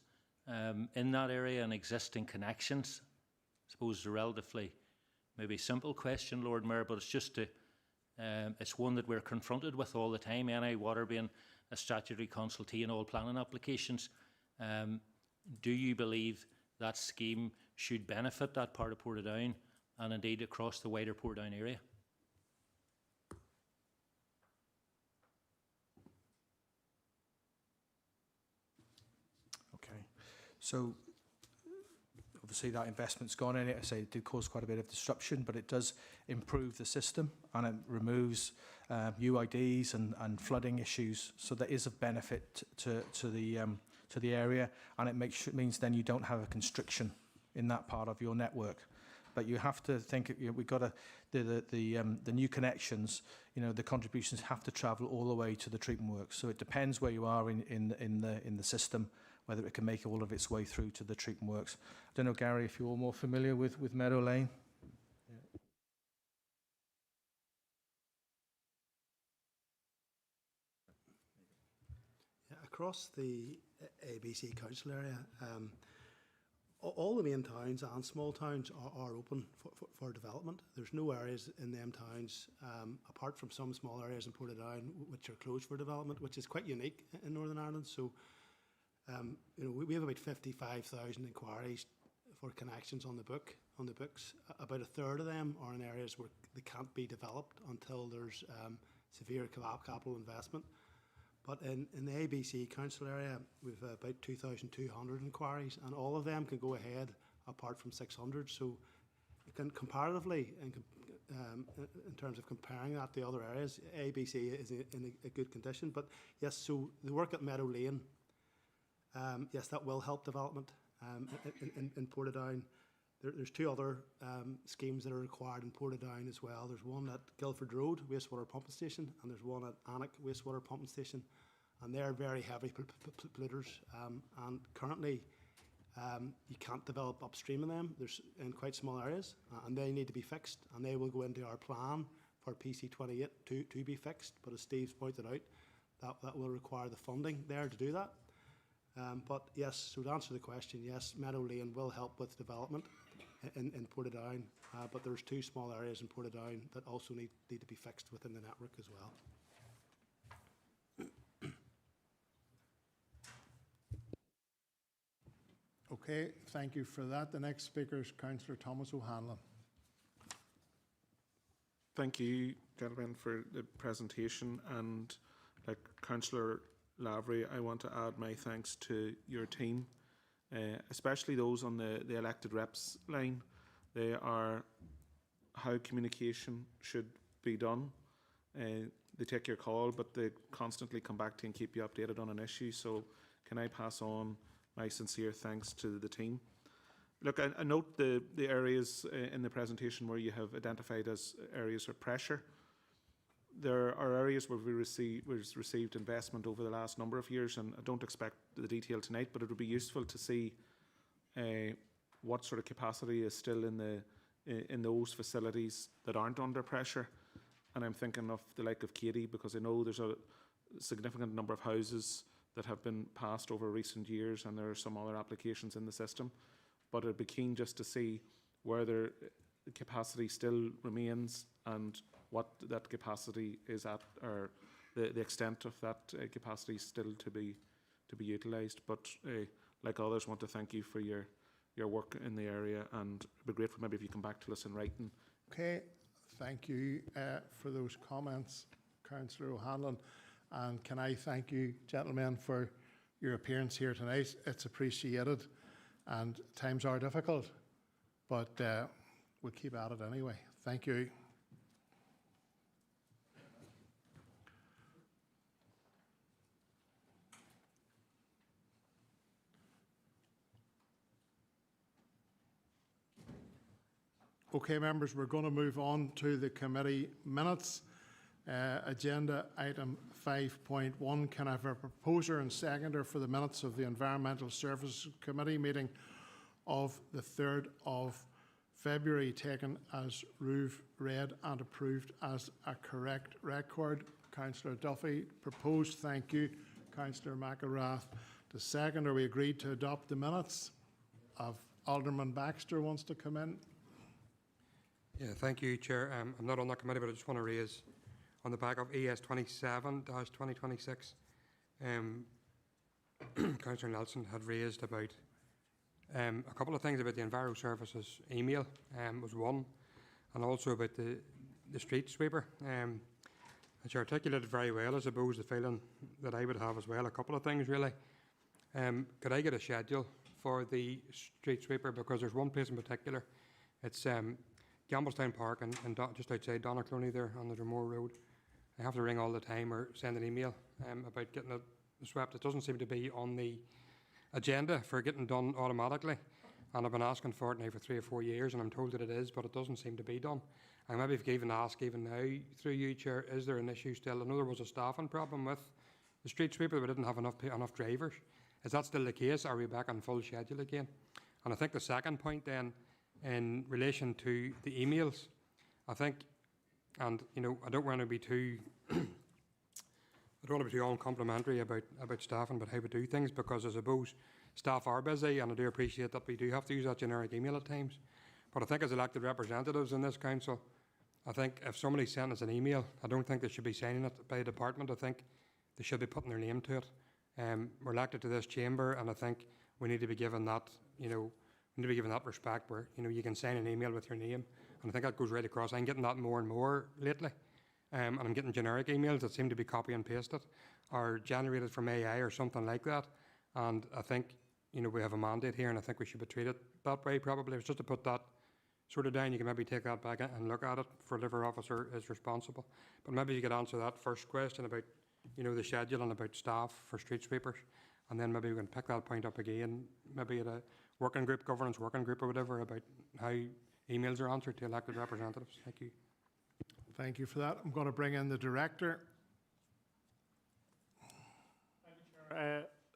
in that area and existing connections? I suppose it's a relatively maybe simple question, Lord Mayor, but it's just it's one that we're confronted with all the time, NI Water being a statutory consultee in all planning applications. Do you believe that scheme should benefit that part of Portadown and indeed across the wider Portadown area? Okay, so obviously that investment's gone in it. I say it did cause quite a bit of disruption, but it does improve the system and it removes UIDs and flooding issues. So there is a benefit to the area, and it means then you don't have a constriction in that part of your network. But you have to think, we've got the new connections, the contributions have to travel all the way to the treatment works. So it depends where you are in the system, whether it can make all of its way through to the treatment works. I don't know, Gary, if you're more familiar with Meadow Lane. Yeah, across the ABC council area, all the main towns and small towns are open for development. There's no areas in them towns, apart from some small areas in Portadown, which are closed for development, which is quite unique in Northern Ireland. So, we have about 55,000 inquiries for connections on the books. About a third of them are in areas where they can't be developed until there's severe capital investment. But in the ABC council area, we've about 2,200 inquiries, and all of them can go ahead apart from 600. So you can comparatively, in terms of comparing that to other areas, ABC is in a good condition. But yes, so the work at Meadow Lane, yes, that will help development in Portadown. There's two other schemes that are required in Portadown as well. There's one at Guildford Road wastewater pumping station, and there's one at Armagh wastewater pumping station, and they're very heavy polluters. And currently, you can't develop upstream of them. There's in quite small areas, and they need to be fixed, and they will go into our plan for PC28 to be fixed. But as Steve's pointed out, that will require the funding there to do that. But yes, so to answer the question, yes, Meadow Lane will help with development in Portadown, but there's two small areas in Portadown that also need to be fixed within the network as well. Okay, thank you for that. The next speaker is Councillor Thomas O'Hanlon. Thank you, gentlemen, for the presentation. And like Councillor Lavery, I want to add my thanks to your team, especially those on the elected reps line. They are how communication should be done. They take your call, but they constantly come back to you and keep you updated on an issue. So can I pass on my sincere thanks to the team? Look, I note the areas in the presentation where you have identified as areas of pressure. There are areas where we've received investment over the last number of years, and I don't expect the detail tonight, but it would be useful to see what sort of capacity is still in those facilities that aren't under pressure. And I'm thinking of the like of Katie, because I know there's significant number of houses that have been passed over recent years, and there are some other applications in the system. But I'd be keen just to see whether capacity still remains and what that capacity is at, or the extent of that capacity still to be utilised. But like others, want to thank you for your work in the area, and it'd be grateful maybe if you come back to us in writing. Okay, thank you for those comments, Councillor O'Hanlon. And can I thank you, gentlemen, for your appearance here tonight. It's appreciated, and times are difficult, but we'll keep at it anyway. Thank you. Okay, members, we're going to move on to the committee minutes. Agenda item 5.1. Can I have a proposer and seconder for the minutes of the Environmental Services Committee meeting of the 3rd of February, taken as read and approved as a correct record? Councillor Duffy proposed. Thank you. Councillor McElrath the seconder. We agreed to adopt the minutes. Alderman Baxter wants to come in. Yeah, thank you, Chair. I'm not on that committee, but I just want to raise, on the back of ES 27-2026, Councillor Nelson had raised about a couple of things about the Enviro Services email, was one, and also about the street sweeper. And she articulated very well, I suppose, the feeling that I would have as well. A couple of things, really. Could I get a schedule for the street sweeper? Because there's one place in particular. It's Gamblestown Park and just outside Donnacloney there on the Dromore Road. I have to ring all the time or send an email about getting it swept. It doesn't seem to be on the agenda for getting done automatically, and I've been asking for it now for 3 or 4 years, and I'm told that it is, but it doesn't seem to be done. And maybe if you could even ask even now through you, Chair, is there an issue still? I know there was a staffing problem with the street sweeper. We didn't have enough drivers. Is that still the case? Are we back on full schedule again? And I think the second point then, in relation to the emails, I think, and you know, I don't want to be too uncomplimentary about staffing, but how we do things, because I suppose staff are busy, and I do appreciate that we do have to use that generic email at times. But I think as elected representatives in this council, I think if somebody sent us an email, I don't think they should be signing it by a department. I think they should be putting their name to it. We're elected to this chamber, and I think we need to be given that, you know, we need to be given that respect where, you know, you can sign an email with your name, and I think that goes right across. I'm getting that more and more lately, and I'm getting generic emails that seem to be copy and pasted or generated from AI or something like that. And I think, you know, we have a mandate here, and I think we should be treated that way. Probably it's just to put that sort of down. You can maybe take that back and look at it for whatever officer is responsible. But maybe you could answer that first question about, you know, the schedule and about staff for street sweepers, and then maybe we can pick that point up again, maybe at a working group, governance working group or whatever, about how emails are answered to elected representatives. Thank you. Thank you for that. I'm going to bring in the director.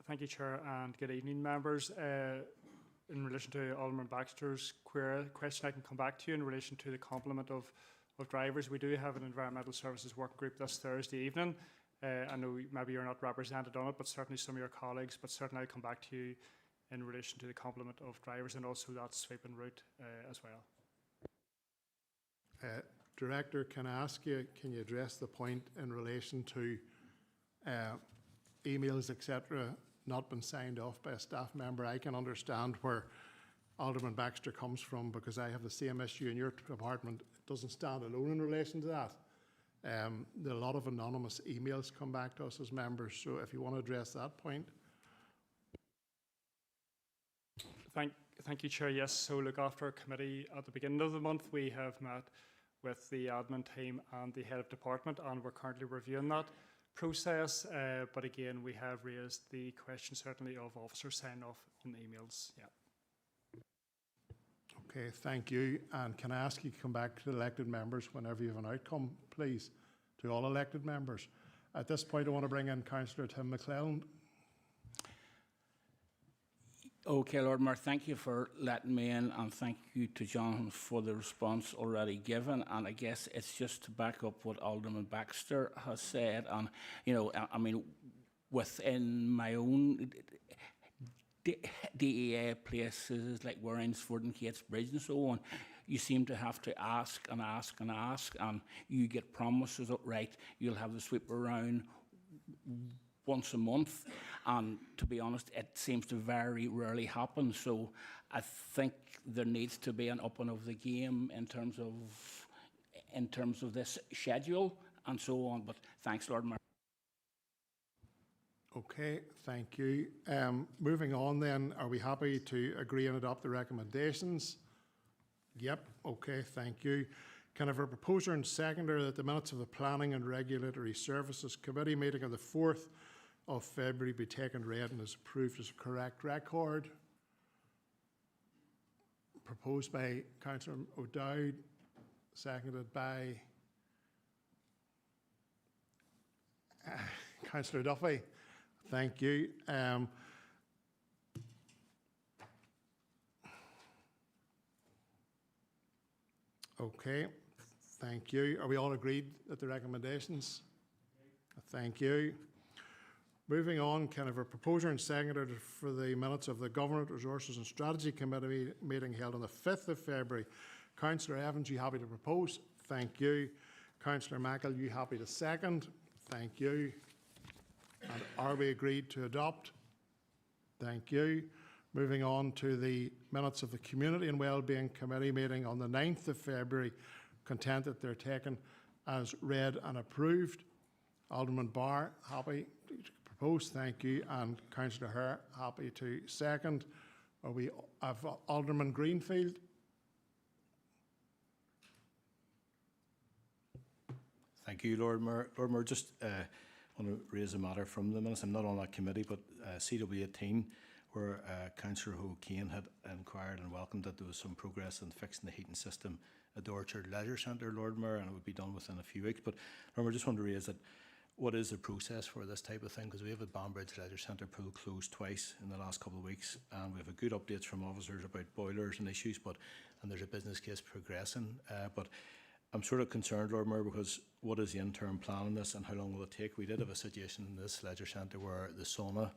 Thank you, Chair, and good evening, members. In relation to Alderman Baxter's question, I can come back to you in relation to the complement of drivers. We do have an environmental services working group this Thursday evening. I know maybe you're not represented on it, but certainly some of your colleagues, but certainly I'll come back to you in relation to the complement of drivers and also that sweeping route as well. Director, can I ask you, can you address the point in relation to emails, etc., not been signed off by a staff member? I can understand where Alderman Baxter comes from, because I have the same issue in your department. It doesn't stand alone in relation to that. There are a lot of anonymous emails come back to us as members, so if you want to address that point. Thank you, Chair. Yes, so look, after a committee at the beginning of the month, we have met with the admin team and the head of department, and we're currently reviewing that process. But again, we have raised the question certainly of officer sign off on emails. Yeah. Okay, thank you. And can I ask you to come back to elected members whenever you have an outcome, please, to all elected members. At this point, I want to bring in Councillor Tim McClelland. Okay, Lord Mayor, thank you for letting me in, and thank you to John for the response already given. And I guess it's just to back up what Alderman Baxter has said. And, you know, I mean, within my own DEA places like Warrensford and Catesbridge and so on, you seem to have to ask and ask and ask, and you get promises that, right, you'll have the sweep around once a month, and to be honest, it seems to very rarely happen. So I think there needs to be an upping of the game in terms of this schedule and so on. But thanks, Lord Mayor. Okay, thank you. Moving on then, are we happy to agree and adopt the recommendations? Yep, okay, thank you. Can I have a proposer and seconder that the minutes of the Planning and Regulatory Services Committee meeting on the 4th of February be taken read and is approved as a correct record? Proposed by Councillor O'Dowd, seconded by Councillor Duffy. Thank you. Okay, thank you. Are we all agreed that the recommendations? Thank you. Moving on, can I have a proposer and seconder for the minutes of the Government Resources and Strategy Committee meeting held on the 5th of February? Councillor Evans, you happy to propose? Thank you. Councillor Mackle, you happy to second? Thank you. And are we agreed to adopt? Thank you. Moving on to the minutes of the Community and Wellbeing Committee meeting on the 9th of February. Content that they're taken as read and approved. Alderman Barr, happy to propose? Thank you. And Councillor Hare, happy to second. Are we have Alderman Greenfield? Thank you, Lord Mayor. Lord Mayor, just want to raise a matter from the minutes. I'm not on that committee, but CW18, where Councillor O'Kane had inquired and welcomed that there was some progress in fixing the heating system at the Orchard Leisure Centre, Lord Mayor, and it would be done within a few weeks. But Lord Mayor, just want to raise that, what is the process for this type of thing? Because we have a Banbridge Leisure Centre pool closed twice in the last couple of weeks, and we have a good updates from officers about boilers and issues, and there's a business case progressing. But I'm sort of concerned, Lord Mayor, because what is the interim plan on this and how long will it take? We did have a situation in this leisure centre where the sauna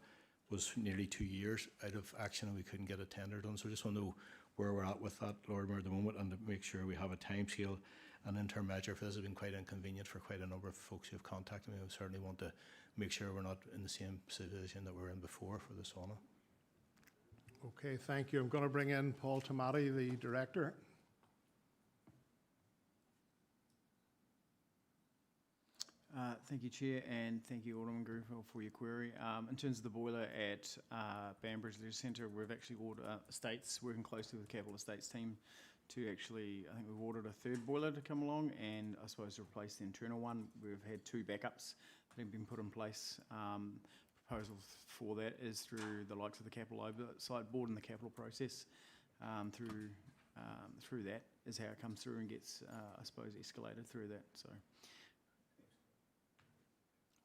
was nearly 2 years out of action and we couldn't get a tender done. So I just want to know where we're at with that, Lord Mayor, at the moment, and to make sure we have a timescale and interim measure, for this has been quite inconvenient for quite a number of folks who have contacted me. I certainly want to make sure we're not in the same situation that we were in before for the sauna. Okay, thank you. I'm going to bring in Paul Tomati, the Director. Thank you, Chair, and thank you, Alderman Greenfield, for your query. In terms of the boiler at Banbridge Leisure Centre, we've actually ordered Estates, working closely with the Capital Estates team to actually, I think we've ordered a third boiler to come along, and I suppose to replace the internal one. We've had 2 backups that have been put in place. Proposal for that is through the likes of the Capital Oversight Board and the capital process. Through that is how it comes through and gets, I suppose, escalated through that. So.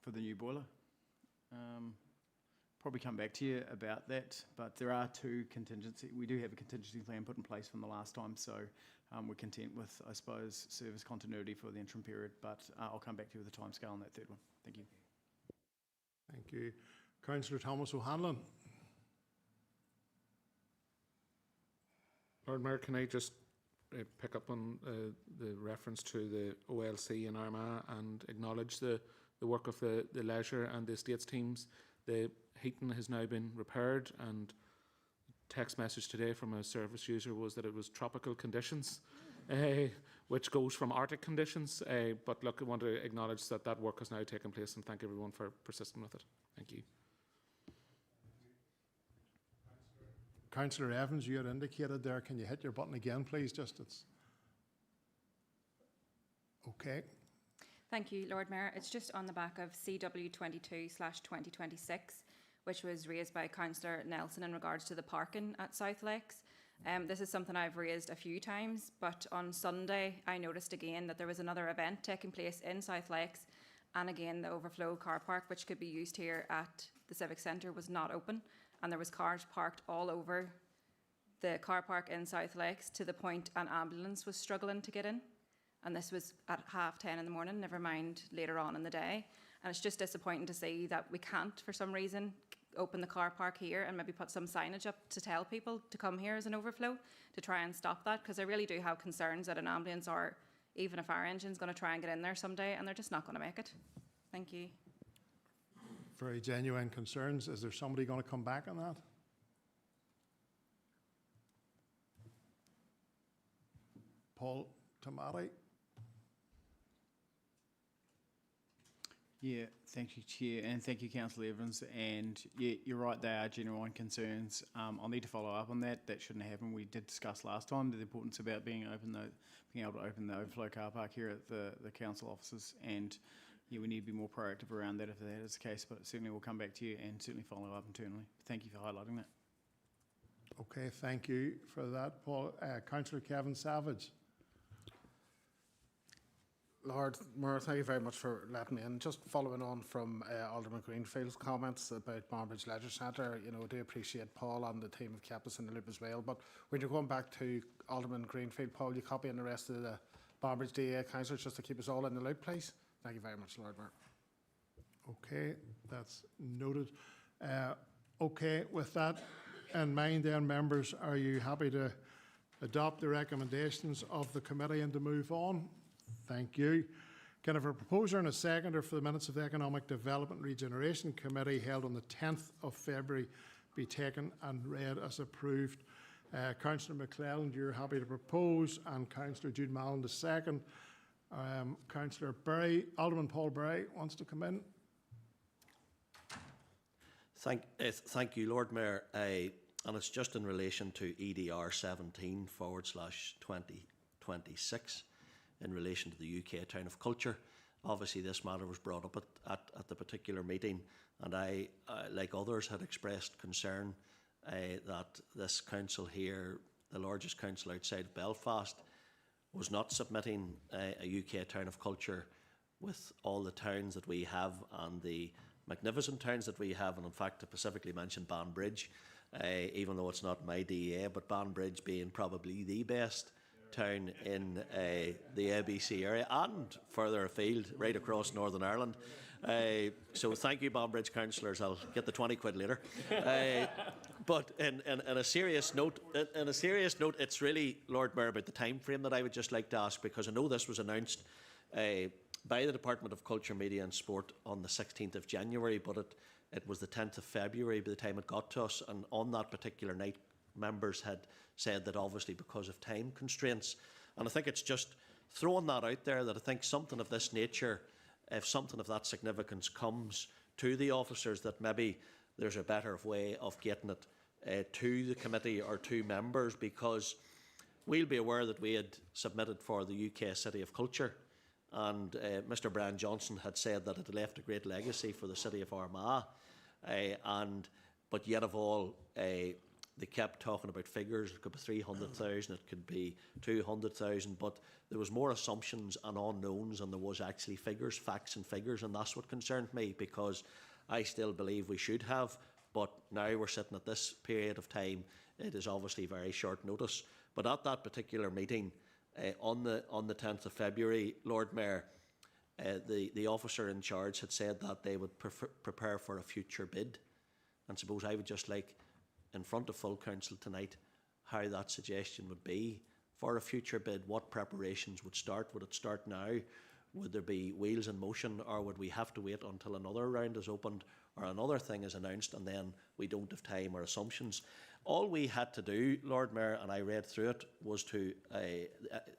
For the new boiler. Probably come back to you about that, but there are 2 contingency. We do have a contingency plan put in place from the last time, so we're content with, I suppose, service continuity for the interim period, but I'll come back to you with a timescale on that third one. Thank you. Thank you. Councillor Thomas O'Hanlon. Lord Mayor, can I just pick up on the reference to the OLC in Armagh and acknowledge the work of the leisure and the estates teams. The heating has now been repaired, and text message today from a service user was that it was tropical conditions, which goes from Arctic conditions. But look, I want to acknowledge that that work has now taken place and thank everyone for persisting with it. Thank you. Councillor Evans, you had indicated there. Can you hit your button again, please? Just it's okay. Thank you, Lord Mayor. It's just on the back of CW 22/2026, which was raised by Councillor Nelson in regards to the parking at South Lakes. This is something I've raised a few times, but on Sunday I noticed again that there was another event taking place in South Lakes, and again the overflow car park, which could be used here at the Civic Centre, was not open, and there was cars parked all over the car park in South Lakes to the point an ambulance was struggling to get in. And this was at 10:30 in the morning, never mind later on in the day. And it's just disappointing to see that we can't, for some reason, open the car park here and maybe put some signage up to tell people to come here as an overflow to try and stop that, because I really do have concerns that an ambulance or even a fire engine is going to try and get in there someday and they're just not going to make it. Thank you. Very genuine concerns. Is there somebody going to come back on that? Paul Tamati. Yeah, thank you, Chair, and thank you, Councillor Evans. And yeah, you're right, they are genuine concerns. I'll need to follow up on that. That shouldn't happen. We did discuss last time the importance about being able to open the overflow car park here at the council offices, and yeah, we need to be more proactive around that if that is the case. But certainly we'll come back to you and certainly follow up internally. Thank you for highlighting that. Okay, thank you for that, Paul. Councillor Kevin Savage. Lord Mayor, thank you very much for letting me in. Just following on from Alderman Greenfield's comments about Banbridge Leisure Centre, you know, I do appreciate Paul and the team have kept us in the loop as well. But when you're going back to Alderman Greenfield, Paul, you copy in the rest of the Banbridge DA councillors just to keep us all in the loop, please. Thank you very much, Lord Mayor. Okay, that's noted. Okay, with that in mind then, members, are you happy to adopt the recommendations of the committee and to move on? Thank you. Can I have a proposer and a seconder for the minutes of the Economic Development Regeneration Committee held on the 10th of February be taken and read as approved? Councillor McClelland, you're happy to propose, and Councillor Jude Mallon to second. Councillor Berry, Alderman Paul Berry wants to come in. Thank you, Lord Mayor. And it's just in relation to EDR 17/2026. In relation to the UK Town of Culture. Obviously this matter was brought up at the particular meeting, and I, like others, had expressed concern that this council here, the largest council outside Belfast, was not submitting a UK Town of Culture with all the towns that we have and the magnificent towns that we have, and in fact to specifically mention Banbridge, even though it's not my DEA, but Banbridge being probably the best town in the ABC area and further afield, right across Northern Ireland. So thank you, Banbridge councillors. I'll get the 20 quid later. But in a serious note, it's really, Lord Mayor, about the time frame that I would just like to ask, because I know this was announced by the Department of Culture, Media and Sport on the 16th of January, but it was the 10th of February by the time it got to us, and on that particular night, members had said that obviously because of time constraints, and I think it's just throwing that out there that I think something of this nature, if something of that significance comes to the officers, that maybe there's a better way of getting it to the committee or to members, because we'll be aware that we had submitted for the UK City of Culture, and Mr Brian Johnson had said that it had left a great legacy for the city of Armagh, but yet of all, they kept talking about figures. It could be 300,000, it could be 200,000, but there was more assumptions and unknowns than there was actually figures, facts and figures, and that's what concerned me, because I still believe we should have, but now we're sitting at this period of time. It is obviously very short notice, but at that particular meeting on the 10th of February, Lord Mayor, the officer in charge had said that they would prepare for a future bid, and suppose I would just like in front of full council tonight how that suggestion would be for a future bid. What preparations would start? Would it start now? Would there be wheels in motion, or would we have to wait until another round is opened or another thing is announced and then we don't have time or assumptions? All we had to do, Lord Mayor, and I read through it, was to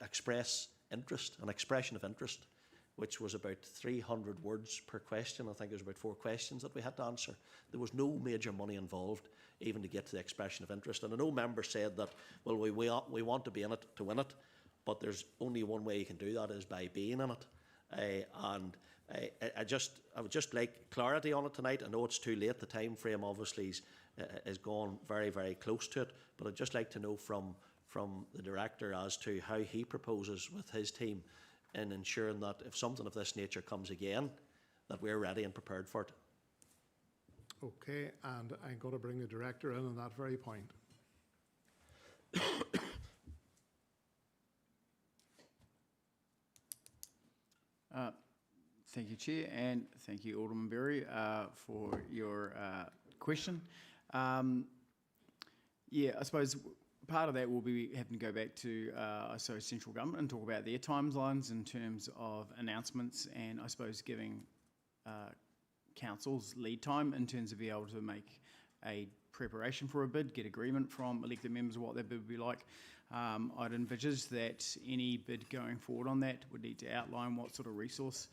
express interest, an expression of interest, which was about 300 words per question. I think it was about 4 questions that we had to answer. There was no major money involved, even to get to the expression of interest. And I know members said that, well, we want to be in it to win it, but there's only one way you can do that, is by being in it. I would just like clarity on it tonight. I know it's too late. The time frame obviously is gone very, very close to it, but I'd just like to know from the director as to how he proposes with his team in ensuring that if something of this nature comes again, that we're ready and prepared for it. Okay, and I'm going to bring the director in on that very point. Thank you, Chair, and thank you, Alderman Berry, for your question. Yeah, I suppose part of that will be having to go back to central government and talk about their timelines in terms of announcements, and I suppose giving councils lead time in terms of being able to make a preparation for a bid, get agreement from elected members of what that bid would be like. I'd envisage that any bid going forward on that would need to outline what sort of resource,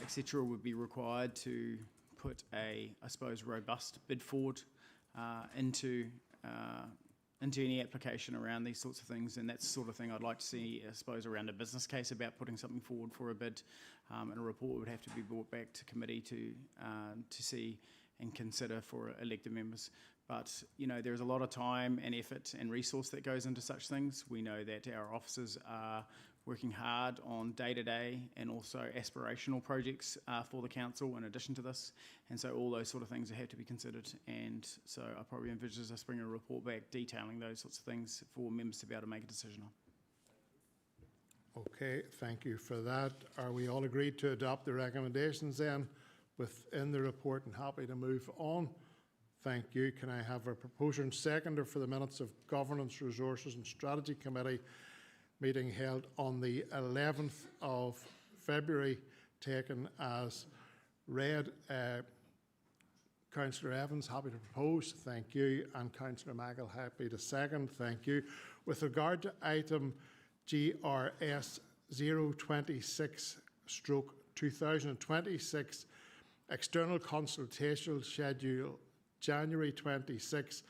etc., would be required to put a, I suppose, robust bid forward into any application around these sorts of things, and that's the sort of thing I'd like to see, I suppose, around a business case about putting something forward for a bid, and a report would have to be brought back to committee to see and consider for elected members. But, you know, there's a lot of time and effort and resource that goes into such things. We know that our officers are working hard on day-to-day and also aspirational projects for the council in addition to this. And so all those sort of things have to be considered. And so I probably envisage us bringing a report back detailing those sorts of things for members to be able to make a decision on. Okay, thank you for that. Are we all agreed to adopt the recommendations then within the report and happy to move on? Thank you. Can I have a proposer and seconder for the minutes of Governance, Resources and Strategy Committee meeting held on the 11th of February, taken as read? Councillor Evans, happy to propose. Thank you. And Councillor Maggle, happy to second. Thank you. With regard to item GRS 026/2026, external consultation schedule January 26,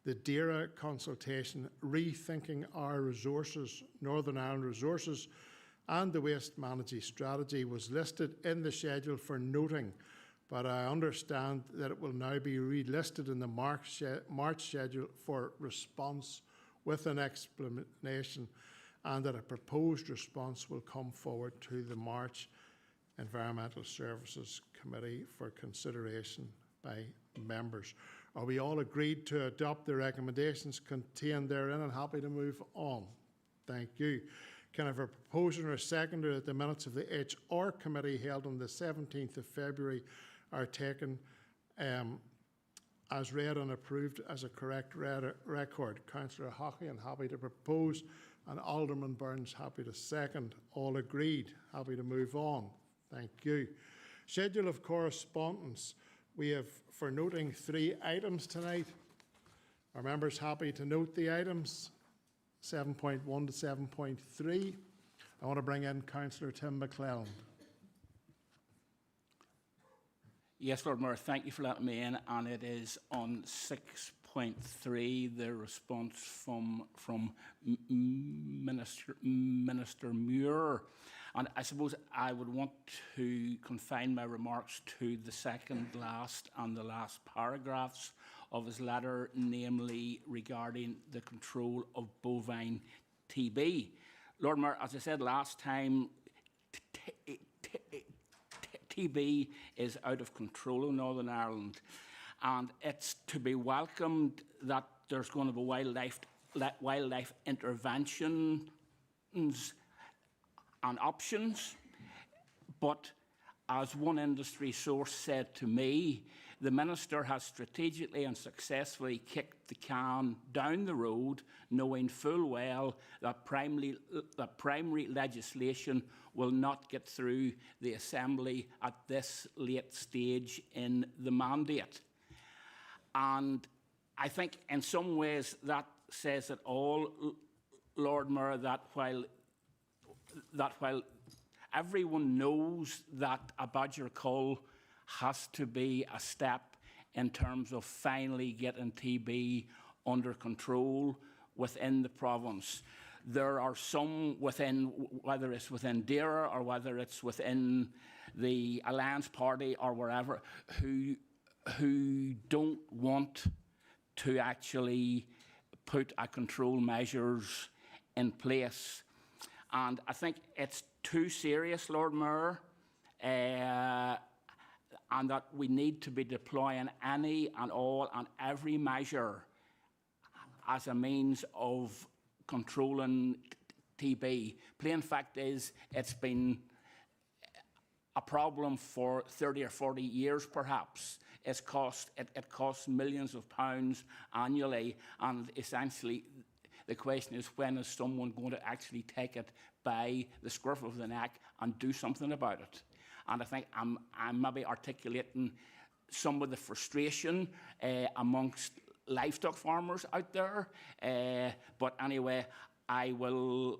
the DERA consultation, Rethinking Our Resources, Northern Ireland Resources, and the Waste Management Strategy was listed in the schedule for noting, but I understand that it will now be relisted in the March schedule for response with an explanation, and that a proposed response will come forward to the March Environmental Services Committee for consideration by members. Are we all agreed to adopt the recommendations contained therein and happy to move on? Thank you. Can I have a proposer or a seconder that the minutes of the HR Committee held on the 17th of February are taken as read and approved as a correct record? Councillor Hockley, happy to propose, and Alderman Burns happy to second. All agreed. Happy to move on. Thank you. Schedule of correspondence. We have, for noting, 3 items tonight. Are members happy to note the items? 7.1 to 7.3. I want to bring in Councillor Tim McClelland. Yes, Lord Mayor, thank you for letting me in. And it is on 6.3, the response from Minister Muir. And I suppose I would want to confine my remarks to the second last and the last paragraphs of his letter, namely regarding the control of bovine TB. Lord Mayor, as I said last time, TB is out of control in Northern Ireland, and it's to be welcomed that there's going to be wildlife interventions and options, but as one industry source said to me, the Minister has strategically and successfully kicked the can down the road, knowing full well that primary legislation will not get through the Assembly at this late stage in the mandate. And I think in some ways that says it all, Lord Mayor, that while everyone knows that a Badger cull has to be a step in terms of finally getting TB under control within the province, there are some within, whether it's within DERA or whether it's within the Alliance Party or wherever, who don't want to actually put a control measures in place. And I think it's too serious, Lord Mayor, and that we need to be deploying any and all and every measure as a means of controlling TB. Plain fact is, it's been a problem for 30 or 40 years, perhaps. It costs millions of pounds annually, and essentially the question is, when is someone going to actually take it by the scruff of the neck and do something about it? And I think I'm maybe articulating some of the frustration amongst livestock farmers out there. But anyway, I will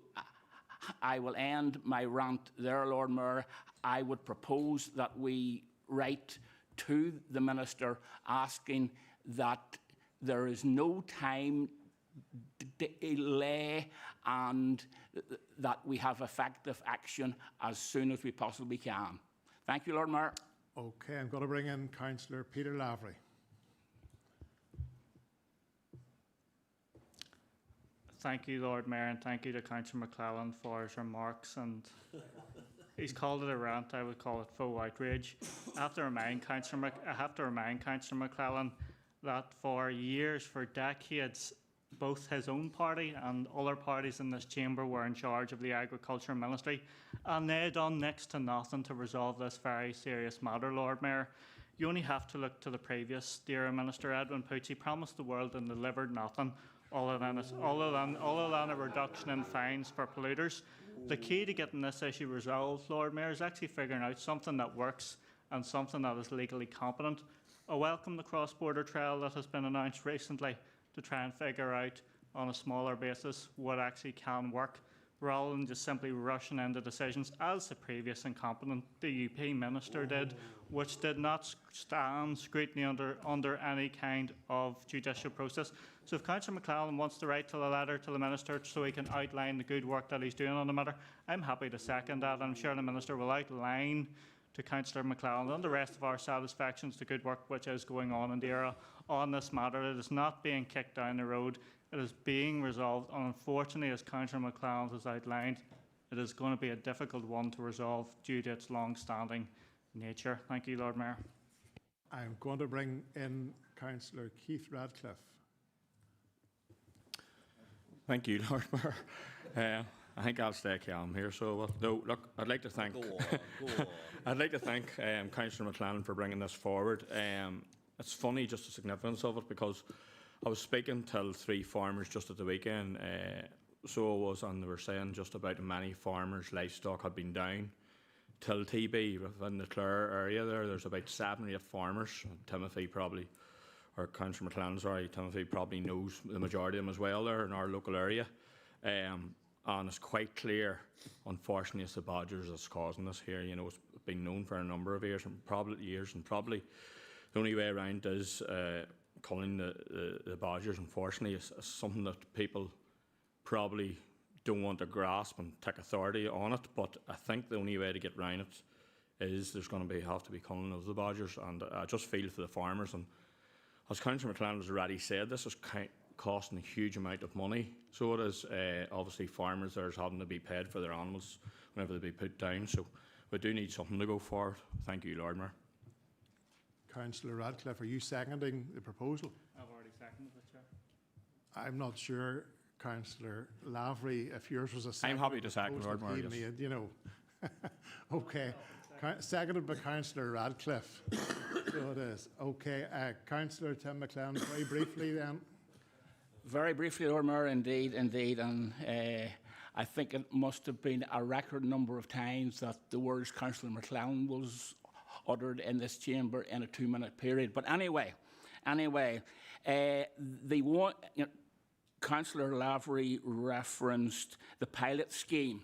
end my rant there, Lord Mayor. I would propose that we write to the Minister asking that there is no time delay and that we have effective action as soon as we possibly can. Thank you, Lord Mayor. Okay, I'm going to bring in Councillor Peter Lavery. Thank you, Lord Mayor, and thank you to Councillor McClellan for his remarks. And he's called it a rant. I would call it full outrage. I have to remind Councillor McClellan that for years, for decades, both his own party and other parties in this chamber were in charge of the Agriculture Ministry, and they done next to nothing to resolve this very serious matter, Lord Mayor. You only have to look to the previous Dear Minister, Edwin Poots. He promised the world and delivered nothing, other than a reduction in fines for polluters. The key to getting this issue resolved, Lord Mayor, is actually figuring out something that works and something that is legally competent. I welcome the cross-border trial that has been announced recently to try and figure out on a smaller basis what actually can work, rather than just simply rushing into decisions as the previous incompetent DUP minister did, which did not stand scrutiny under any kind of judicial process. So if Councillor McClellan wants to write a letter to the minister so he can outline the good work that he's doing on the matter, I'm happy to second that. I'm sure the minister will outline to Councillor McClellan and the rest of our satisfactions the good work which is going on in the area on this matter. It is not being kicked down the road. It is being resolved, and unfortunately, as Councillor McClellan has outlined, it is going to be a difficult one to resolve due to its long-standing nature. Thank you, Lord Mayor. I'm going to bring in Councillor Keith Radcliffe. Thank you, Lord Mayor. I think I'll stay calm here. So, no, look, I'd like to thank I'd like to thank Councillor McClellan for bringing this forward. It's funny, just the significance of it, because I was speaking to 3 farmers just at the weekend. So I was, and they were saying just about many farmers' livestock had been down till TB within the Clare area. There's about 7 or 8 farmers. Timothy probably, or Councillor McClellan, sorry, Timothy probably knows the majority of them as well there in our local area. And it's quite clear, unfortunately, it's the Badgers that's causing this here. You know, it's been known for a number of years, and probably the only way around is calling the Badgers, unfortunately, is something that people probably don't want to grasp and take authority on it. But I think the only way to get around it is there's going to have to be calling of the Badgers, and I just feel for the farmers. And as Councillor McClellan has already said, this is costing a huge amount of money. So it is. Obviously, farmers there's having to be paid for their animals whenever they be put down. So we do need something to go forward. Thank you, Lord Mayor. Councillor Radcliffe, are you seconding the proposal? I've already seconded it, Chair. I'm not sure, Councillor Lavery, if yours was a second. I'm happy to second, Lord Mayor. Yes. Made, you know. Okay. Seconded by Councillor Radcliffe. So it is. Okay. Councillor Tim McClellan, very briefly then. Very briefly, Lord Mayor, indeed. And I think it must have been a record number of times that the words Councillor McClellan was uttered in this chamber in a 2-minute period. But anyway, Councillor Lavery referenced the pilot scheme.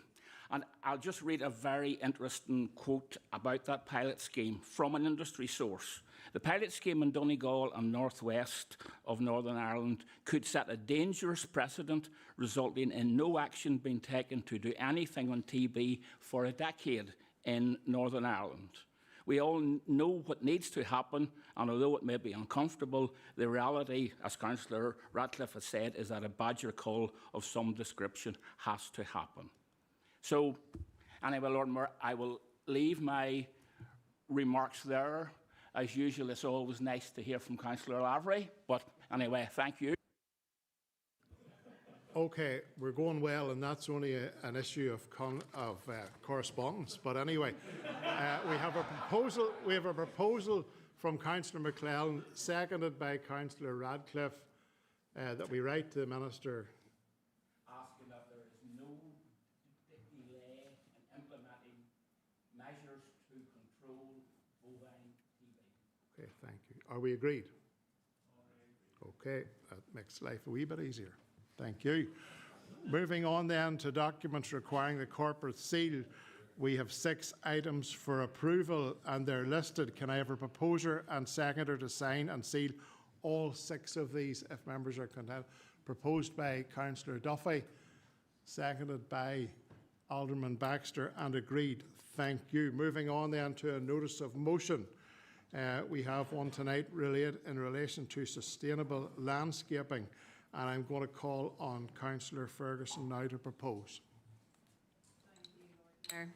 And I'll just read a very interesting quote about that pilot scheme from an industry source. The pilot scheme in Donegal and northwest of Northern Ireland could set a dangerous precedent, resulting in no action being taken to do anything on TB for a decade in Northern Ireland. We all know what needs to happen, and although it may be uncomfortable, the reality, as Councillor Radcliffe has said, is that a badger cull of some description has to happen. So, anyway, Lord Mayor, I will leave my remarks there. As usual, it's always nice to hear from Councillor Lavery, but anyway, thank you. Okay, we're going well, and that's only an issue of correspondence. But anyway, we have a proposal. We have a proposal from Councillor McClellan, seconded by Councillor Radcliffe, that we write to the Minister Asking that there is no delay in implementing measures to control bovine TB. Okay, thank you. Are we agreed? Okay, that makes life a wee bit easier. Thank you. Moving on then to documents requiring the corporate seal. We have 6 items for approval and they're listed. Can I have a proposer and seconder to sign and seal all 6 of these if members are content? Proposed by Councillor Duffy, seconded by Alderman Baxter and agreed. Thank you. Moving on then to a notice of motion. We have one tonight in relation to sustainable landscaping, and I'm going to call on Councillor Ferguson now to propose. Thank you, Lord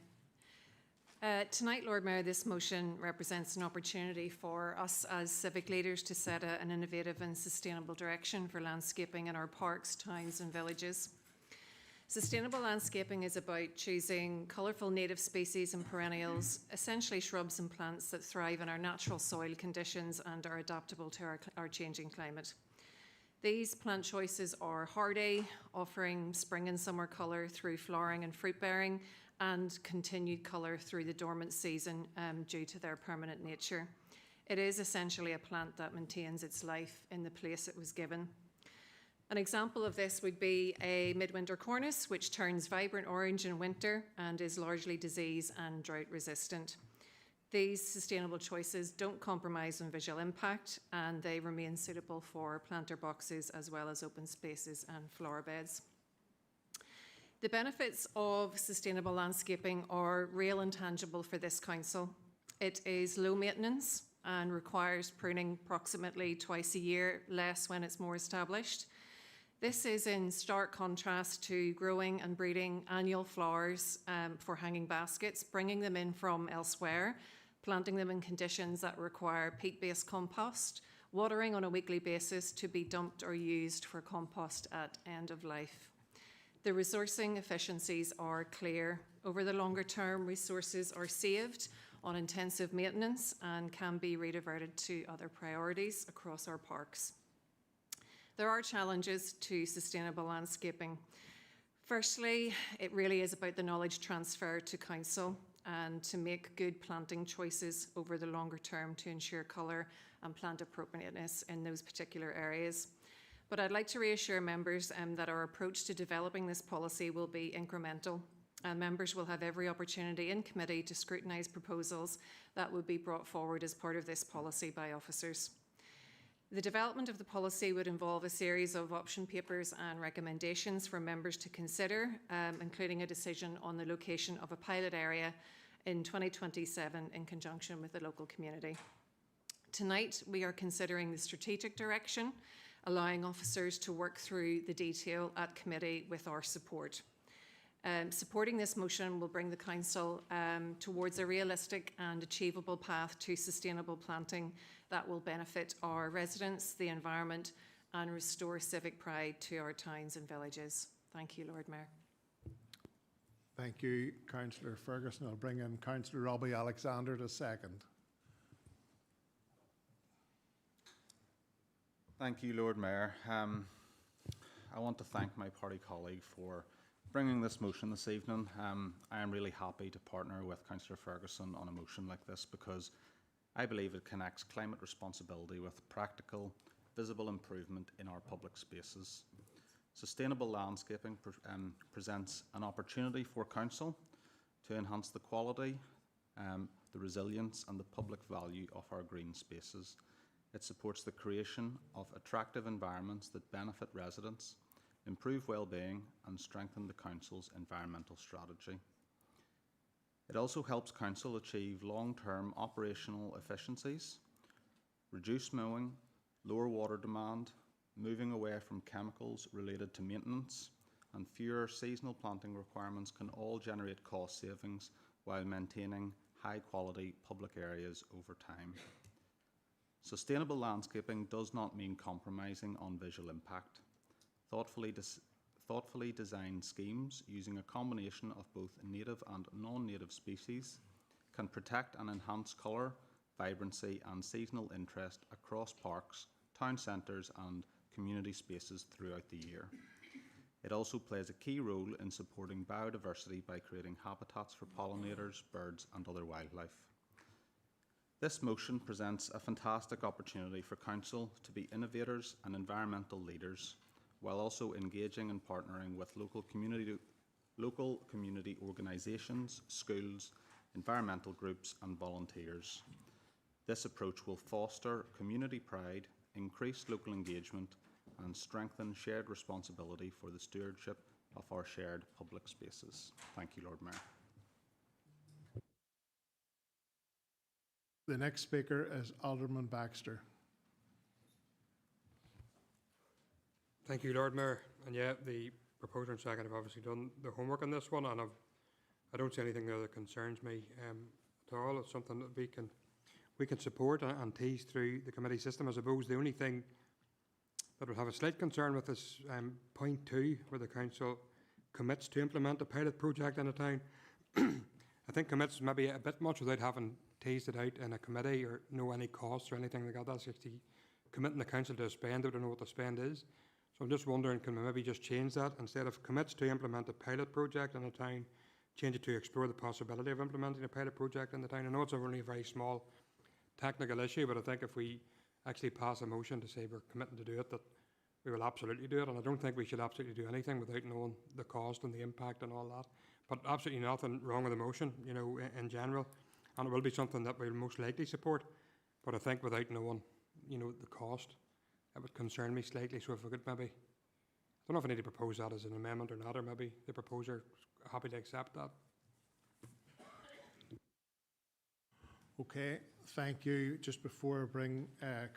Mayor. Tonight, Lord Mayor, this motion represents an opportunity for us as civic leaders to set an innovative and sustainable direction for landscaping in our parks, towns and villages. Sustainable landscaping is about choosing colourful native species and perennials, essentially shrubs and plants that thrive in our natural soil conditions and are adaptable to our changing climate. These plant choices are hardy, offering spring and summer colour through flowering and fruit bearing, and continued colour through the dormant season due to their permanent nature. It is essentially a plant that maintains its life in the place it was given. An example of this would be a midwinter cornice, which turns vibrant orange in winter and is largely disease and drought resistant. These sustainable choices don't compromise on visual impact, and they remain suitable for planter boxes as well as open spaces and flower beds. The benefits of sustainable landscaping are real and tangible for this council. It is low maintenance and requires pruning approximately twice a year, less when it's more established. This is in stark contrast to growing and breeding annual flowers for hanging baskets, bringing them in from elsewhere, planting them in conditions that require peat-based compost, watering on a weekly basis to be dumped or used for compost at end of life. The resourcing efficiencies are clear. Over the longer term, resources are saved on intensive maintenance and can be rediverted to other priorities across our parks. There are challenges to sustainable landscaping. Firstly, it really is about the knowledge transfer to council and to make good planting choices over the longer term to ensure colour and plant appropriateness in those particular areas. But I'd like to reassure members that our approach to developing this policy will be incremental, and members will have every opportunity in committee to scrutinise proposals that would be brought forward as part of this policy by officers. The development of the policy would involve a series of option papers and recommendations for members to consider, including a decision on the location of a pilot area in 2027 in conjunction with the local community. Tonight, we are considering the strategic direction, allowing officers to work through the detail at committee with our support. Supporting this motion will bring the Council towards a realistic and achievable path to sustainable planting that will benefit our residents, the environment, and restore civic pride to our towns and villages. Thank you, Lord Mayor. Thank you, Councillor Ferguson. I'll bring in Councillor Robbie Alexander to second. Thank you, Lord Mayor. I want to thank my party colleague for bringing this motion this evening. I am really happy to partner with Councillor Ferguson on a motion like this because I believe it connects climate responsibility with practical, visible improvement in our public spaces. Sustainable landscaping presents an opportunity for Council to enhance the quality, the resilience and the public value of our green spaces. It supports the creation of attractive environments that benefit residents, improve well-being and strengthen the Council's environmental strategy. It also helps Council achieve long-term operational efficiencies, reduce mowing, lower water demand, moving away from chemicals related to maintenance, and fewer seasonal planting requirements can all generate cost savings while maintaining high-quality public areas over time. Sustainable landscaping does not mean compromising on visual impact. Thoughtfully designed schemes using a combination of both native and non-native species can protect and enhance colour, vibrancy and seasonal interest across parks, town centres and community spaces throughout the year. It also plays a key role in supporting biodiversity by creating habitats for pollinators, birds and other wildlife. This motion presents a fantastic opportunity for Council to be innovators and environmental leaders, while also engaging and partnering with local community organisations, schools, environmental groups and volunteers. This approach will foster community pride, increase local engagement and strengthen shared responsibility for the stewardship of our shared public spaces. Thank you, Lord Mayor. The next speaker is Alderman Baxter. Thank you, Lord Mayor. And yeah, the proposer and second have obviously done the homework on this one, and I don't see anything there that concerns me at all. It's something that we can support and tease through the committee system. I suppose the only thing that would have a slight concern with is point 2, where the council commits to implement a pilot project in a town. I think commits maybe a bit much without having teased it out in a committee or know any costs or anything like that. That's actually committing the council to a spend. They don't know what the spend is. So I'm just wondering, can we maybe just change that? Instead of commits to implement a pilot project in a town, change it to explore the possibility of implementing a pilot project in the town. I know it's only a very small technical issue, but I think if we actually pass a motion to say we're committing to do it, that we will absolutely do it. And I don't think we should absolutely do anything without knowing the cost and the impact and all that. But absolutely nothing wrong with the motion, you know, in general. And it will be something that we'll most likely support. But I think without knowing, you know, the cost, it would concern me slightly. So if we could maybe, I don't know if I need to propose that as an amendment or not, or maybe the proposer is happy to accept that. Okay, thank you. Just before I bring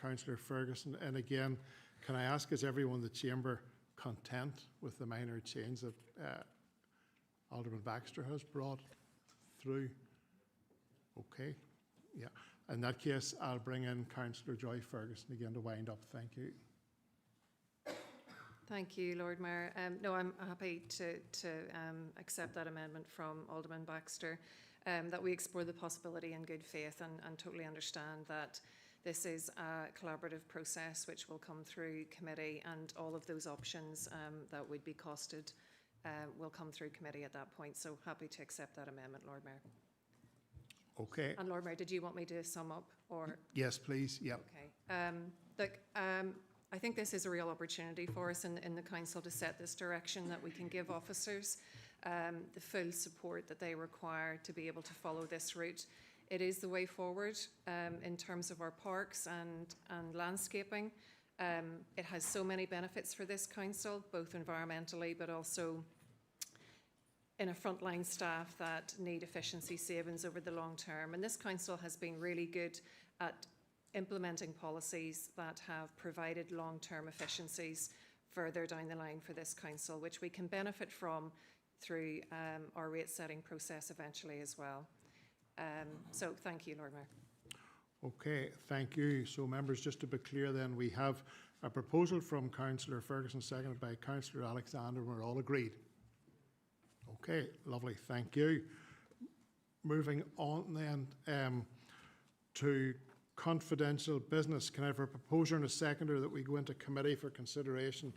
Councillor Ferguson in again, can I ask, is everyone in the chamber content with the minor change that Alderman Baxter has brought through? Okay, yeah. In that case, I'll bring in Councillor Joy Ferguson again to wind up. Thank you. Thank you, Lord Mayor. No, I'm happy to accept that amendment from Alderman Baxter, that we explore the possibility in good faith and totally understand that this is a collaborative process which will come through committee, and all of those options that would be costed will come through committee at that point. So happy to accept that amendment, Lord Mayor. Okay. And Lord Mayor, did you want me to sum up or? Yes, please. Yep. Okay. Look, I think this is a real opportunity for us in the council to set this direction, that we can give officers the full support that they require to be able to follow this route. It is the way forward in terms of our parks and landscaping. It has so many benefits for this council, both environmentally but also in a frontline staff that need efficiency savings over the long term. And this council has been really good at implementing policies that have provided long-term efficiencies further down the line for this council, which we can benefit from through our rate setting process eventually as well. So thank you, Lord Mayor. Okay, thank you. So members, just to be clear then, we have a proposal from Councillor Ferguson, seconded by Councillor Alexander. We're all agreed. Okay, lovely, thank you. Moving on then to confidential business. Can I have a proposer and a seconder that we go into committee for consideration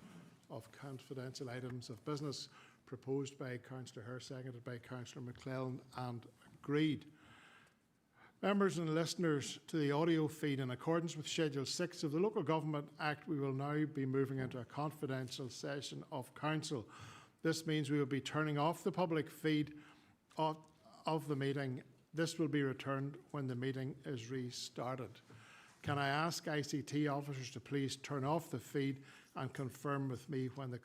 of confidential items of business, proposed by Councillor Hare, seconded by Councillor McClellan, and agreed. Members and listeners to the audio feed, in accordance with Schedule 6 of the Local Government Act, we will now be moving into a confidential session of Council. This means we will be turning off the public feed of the meeting. This will be returned when the meeting is restarted. Can I ask ICT officers to please turn off the feed and confirm with me when the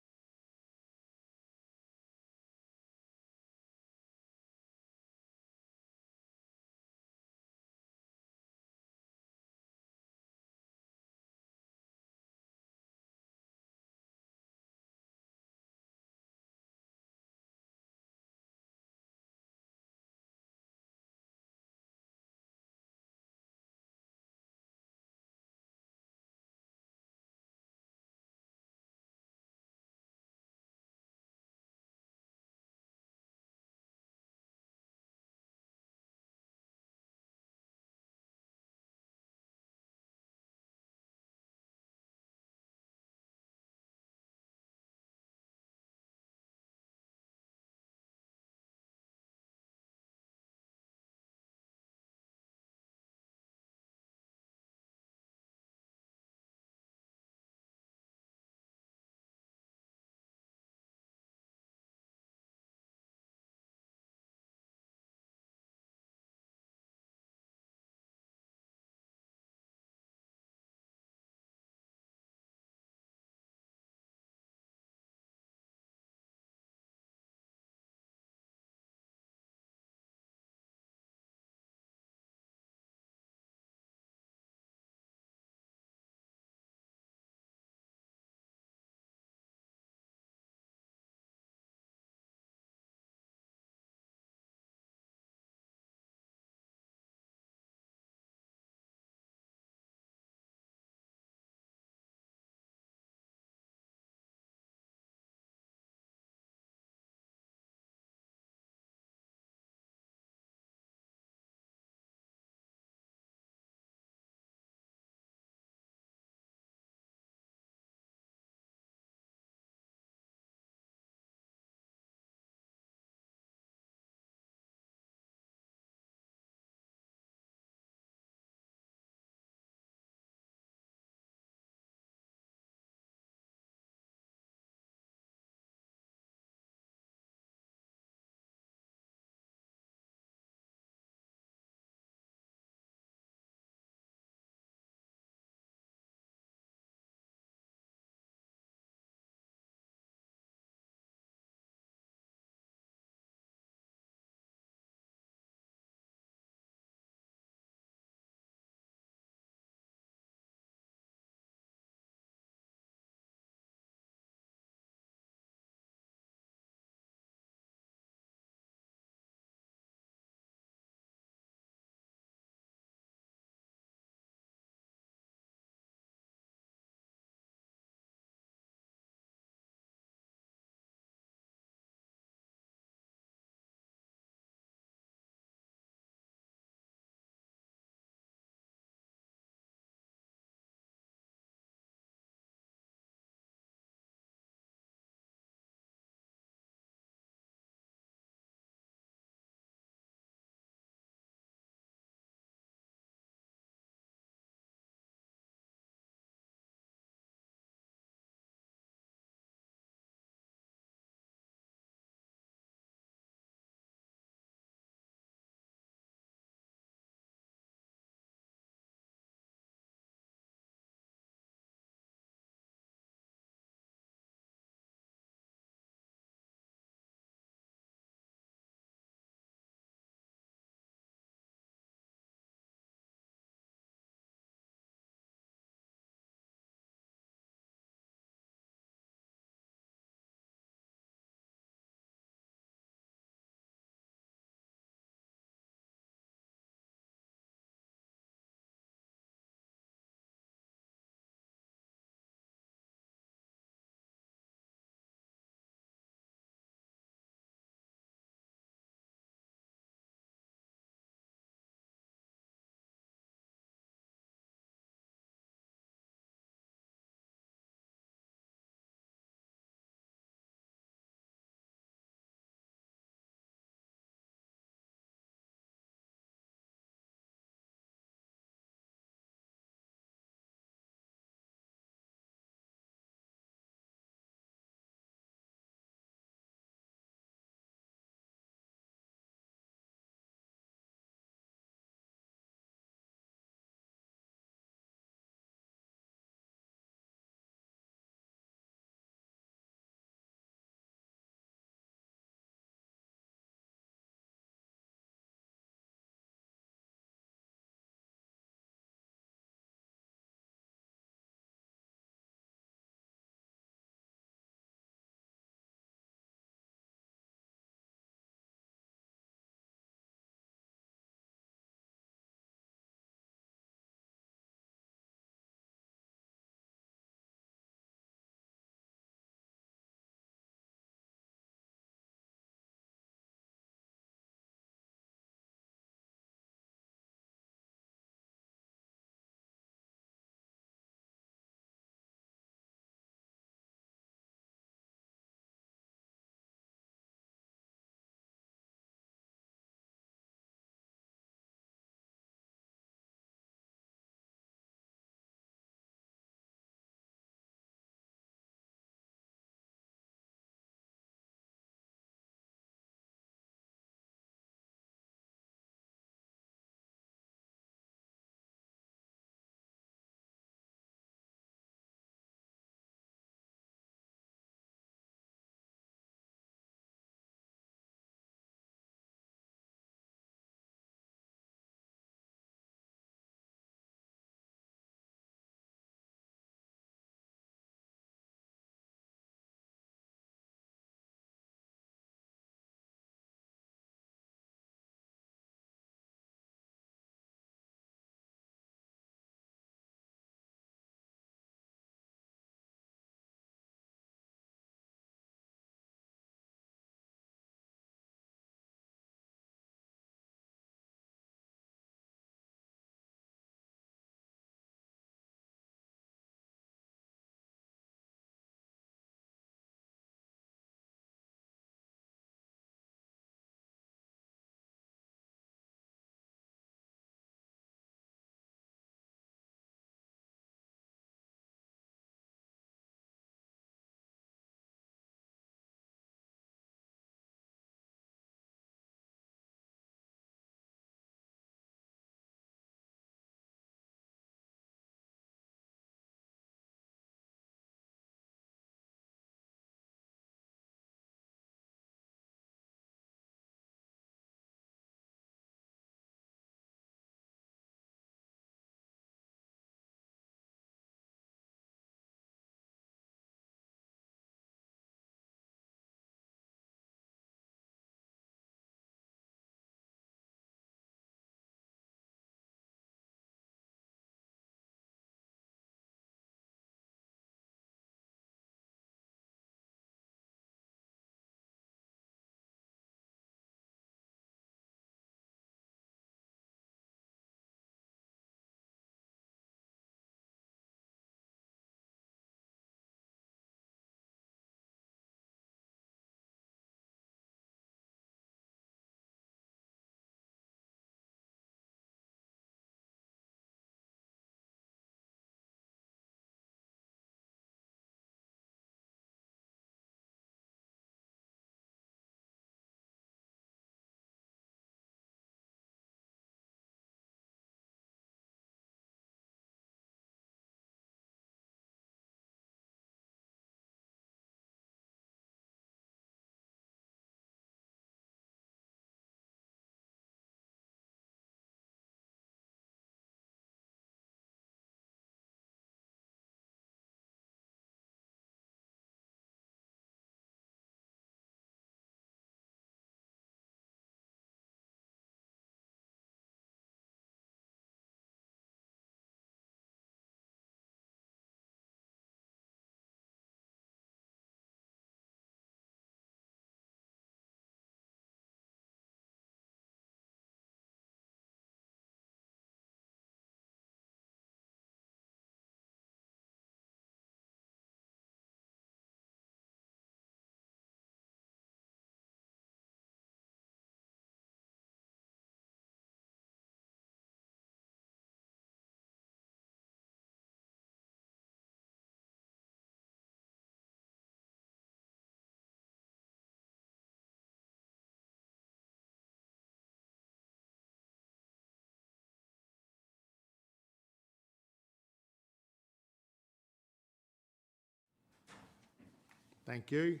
Thank you.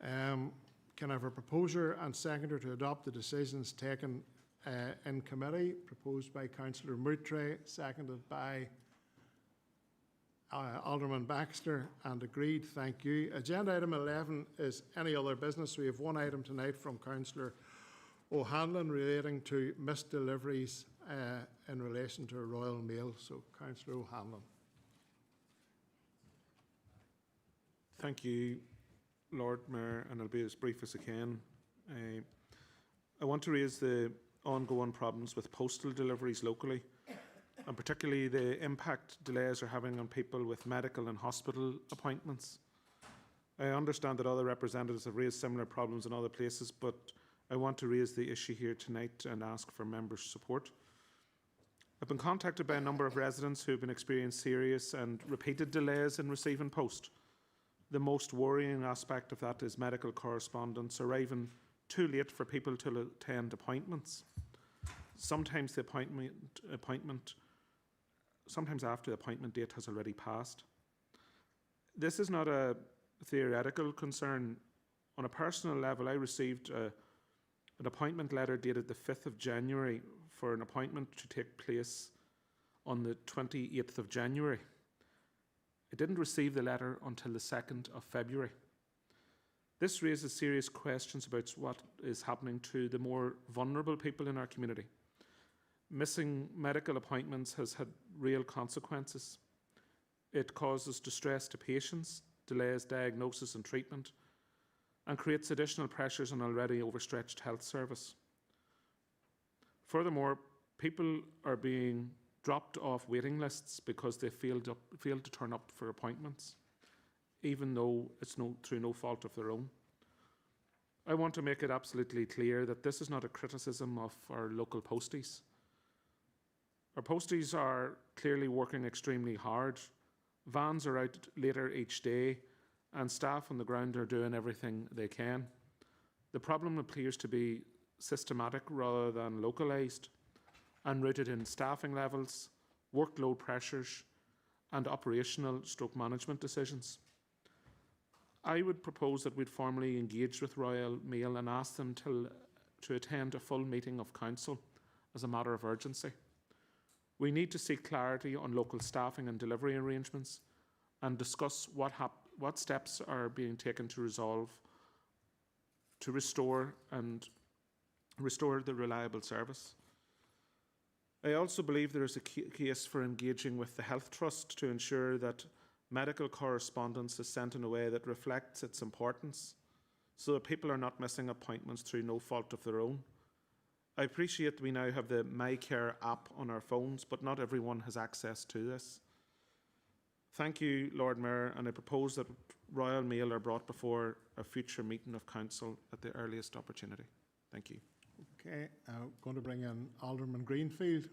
Can I have a proposer and seconder to adopt the decisions taken in committee, proposed by Councillor Murtry, seconded by Alderman Baxter, and agreed? Thank you. Agenda item 11 is any other business. We have one item tonight from Councillor O'Hanlon relating to missed deliveries in relation to Royal Mail. So, Councillor O'Hanlon. Thank you, Lord Mayor, and I'll be as brief as I can. I want to raise the ongoing problems with postal deliveries locally, and particularly the impact delays are having on people with medical and hospital appointments. I understand that other representatives have raised similar problems in other places, but I want to raise the issue here tonight and ask for members' support. I've been contacted by a number of residents who have been experiencing serious and repeated delays in receiving post. The most worrying aspect of that is medical correspondence arriving too late for people to attend appointments. Sometimes the sometimes after the appointment date has already passed. This is not a theoretical concern. On a personal level, I received an appointment letter dated the 5th of January for an appointment to take place on the 28th of January. I didn't receive the letter until the 2nd of February. This raises serious questions about what is happening to the more vulnerable people in our community. Missing medical appointments has had real consequences. It causes distress to patients, delays diagnosis and treatment, and creates additional pressures on already overstretched health service. Furthermore, people are being dropped off waiting lists because they failed to turn up for appointments, even though it's through no fault of their own. I want to make it absolutely clear that this is not a criticism of our local posties. Our posties are clearly working extremely hard. Vans are out later each day, and staff on the ground are doing everything they can. The problem appears to be systematic rather than localised, and rooted in staffing levels, workload pressures, and operational management decisions. I would propose that we'd formally engage with Royal Mail and ask them to attend a full meeting of council as a matter of urgency. We need to seek clarity on local staffing and delivery arrangements and discuss what steps are being taken to restore the reliable service. I also believe there is a case for engaging with the Health Trust to ensure that medical correspondence is sent in a way that reflects its importance, so that people are not missing appointments through no fault of their own. I appreciate we now have the MyCare app on our phones, but not everyone has access to this. Thank you, Lord Mayor, and I propose that Royal Mail are brought before a future meeting of council at the earliest opportunity. Thank you. Okay, I'm going to bring in Alderman Greenfield.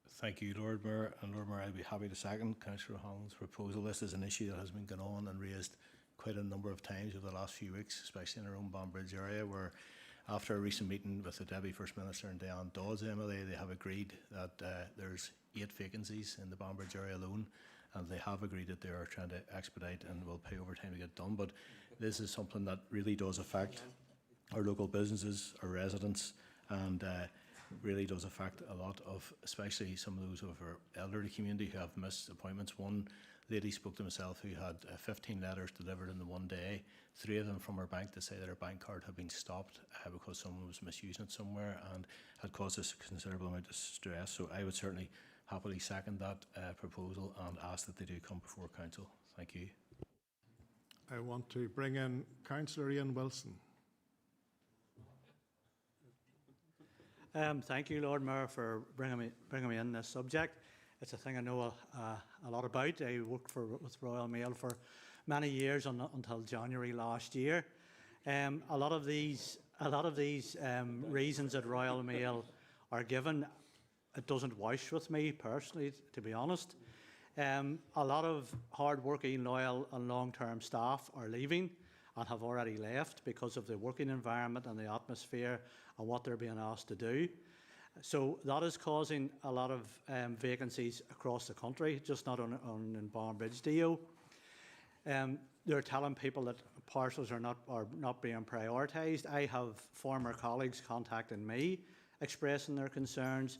Thank you, Lord Mayor. And Lord Mayor, I'd be happy to second Councillor Holland's proposal. This is an issue that has been going on and raised quite a number of times over the last few weeks, especially in our own Banbridge area, where after a recent meeting with the Deputy First Minister and Diane Dodds MLA, they have agreed that there's 8 vacancies in the Banbridge area alone, and they have agreed that they are trying to expedite and will pay overtime to get done. But this is something that really does affect our local businesses, our residents, and really does affect a lot of, especially some of those of our elderly community who have missed appointments. One lady spoke to myself who had 15 letters delivered in the one day, 3 of them from her bank to say that her bank card had been stopped because someone was misusing it somewhere, and had caused us a considerable amount of stress. So I would certainly happily second that proposal and ask that they do come before council. Thank you. I want to bring in Councillor Ian Wilson. Thank you, Lord Mayor, for bringing me in this subject. It's a thing I know a lot about. I worked with Royal Mail for many years until January last year. A lot of these reasons that Royal Mail are given, it doesn't wash with me personally, to be honest. A lot of hard-working, loyal and long-term staff are leaving and have already left because of the working environment and the atmosphere and what they're being asked to do. So that is causing a lot of vacancies across the country, just not on in Banbridge DO. They're telling people that parcels are not being prioritised. I have former colleagues contacting me, expressing their concerns.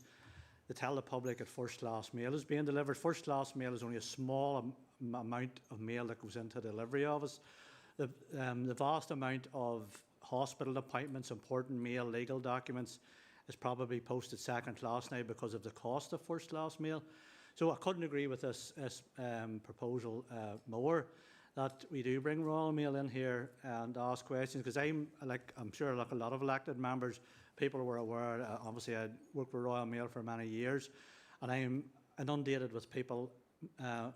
They tell the public that first-class mail is being delivered. First-class mail is only a small amount of mail that goes into the delivery office. The vast amount of hospital appointments, important mail, legal documents is probably posted second class now because of the cost of first-class mail. So I couldn't agree with this proposal more, that we do bring Royal Mail in here and ask questions, because I'm sure like a lot of elected members, people were aware, obviously I worked with Royal Mail for many years, and I'm inundated with people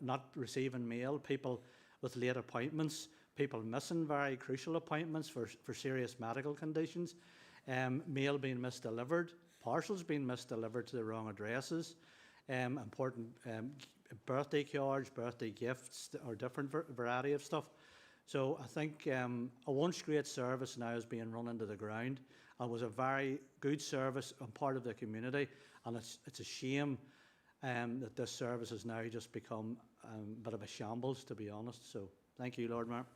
not receiving mail, people with late appointments, people missing very crucial appointments for serious medical conditions, mail being misdelivered, parcels being misdelivered to the wrong addresses, important birthday cards, birthday gifts, or different variety of stuff. So I think a once great service now is being run into the ground, and was a very good service and part of the community, and it's a shame that this service has now just become a bit of a shambles, to be honest. So thank you, Lord Mayor.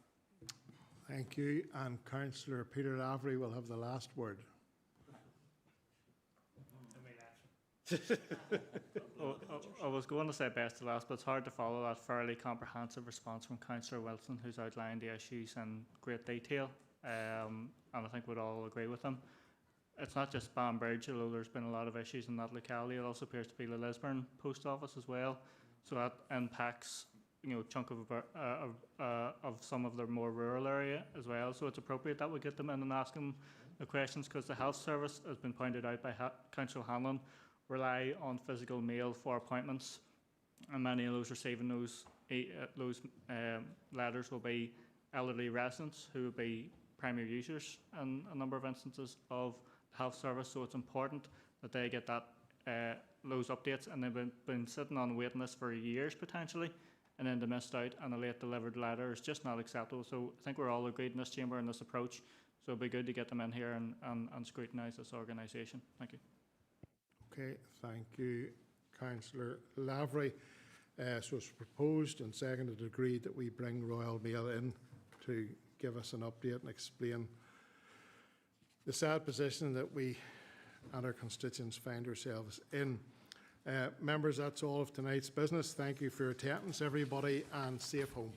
Thank you. And Councillor Peter Lavery will have the last word. I was going to say best to last, but it's hard to follow that fairly comprehensive response from Councillor Wilson, who's outlined the issues in great detail, and I think we'd all agree with him. It's not just Banbridge, although there's been a lot of issues in that locality. It also appears to be the Lisburn post office as well, so that impacts a chunk of some of the more rural area as well. So it's appropriate that we get them in and ask them the questions, because the health service, has been pointed out by Councillor Hanlon, rely on physical mail for appointments, and many of those receiving those letters will be elderly residents who will be primary users in a number of instances of the health service. So it's important that they get that those updates, and they've been sitting on a waiting list for years potentially, and then they missed out, and a late delivered letter is just not acceptable. So I think we're all agreed in this chamber on this approach, so it'd be good to get them in here and scrutinise this organisation. Thank you. Okay, thank you, Councillor Lavery. So it's proposed and seconded, agreed that we bring Royal Mail in to give us an update and explain the sad position that we and our constituents find ourselves in. Members, that's all of tonight's business. Thank you for your attendance, everybody, and safe home.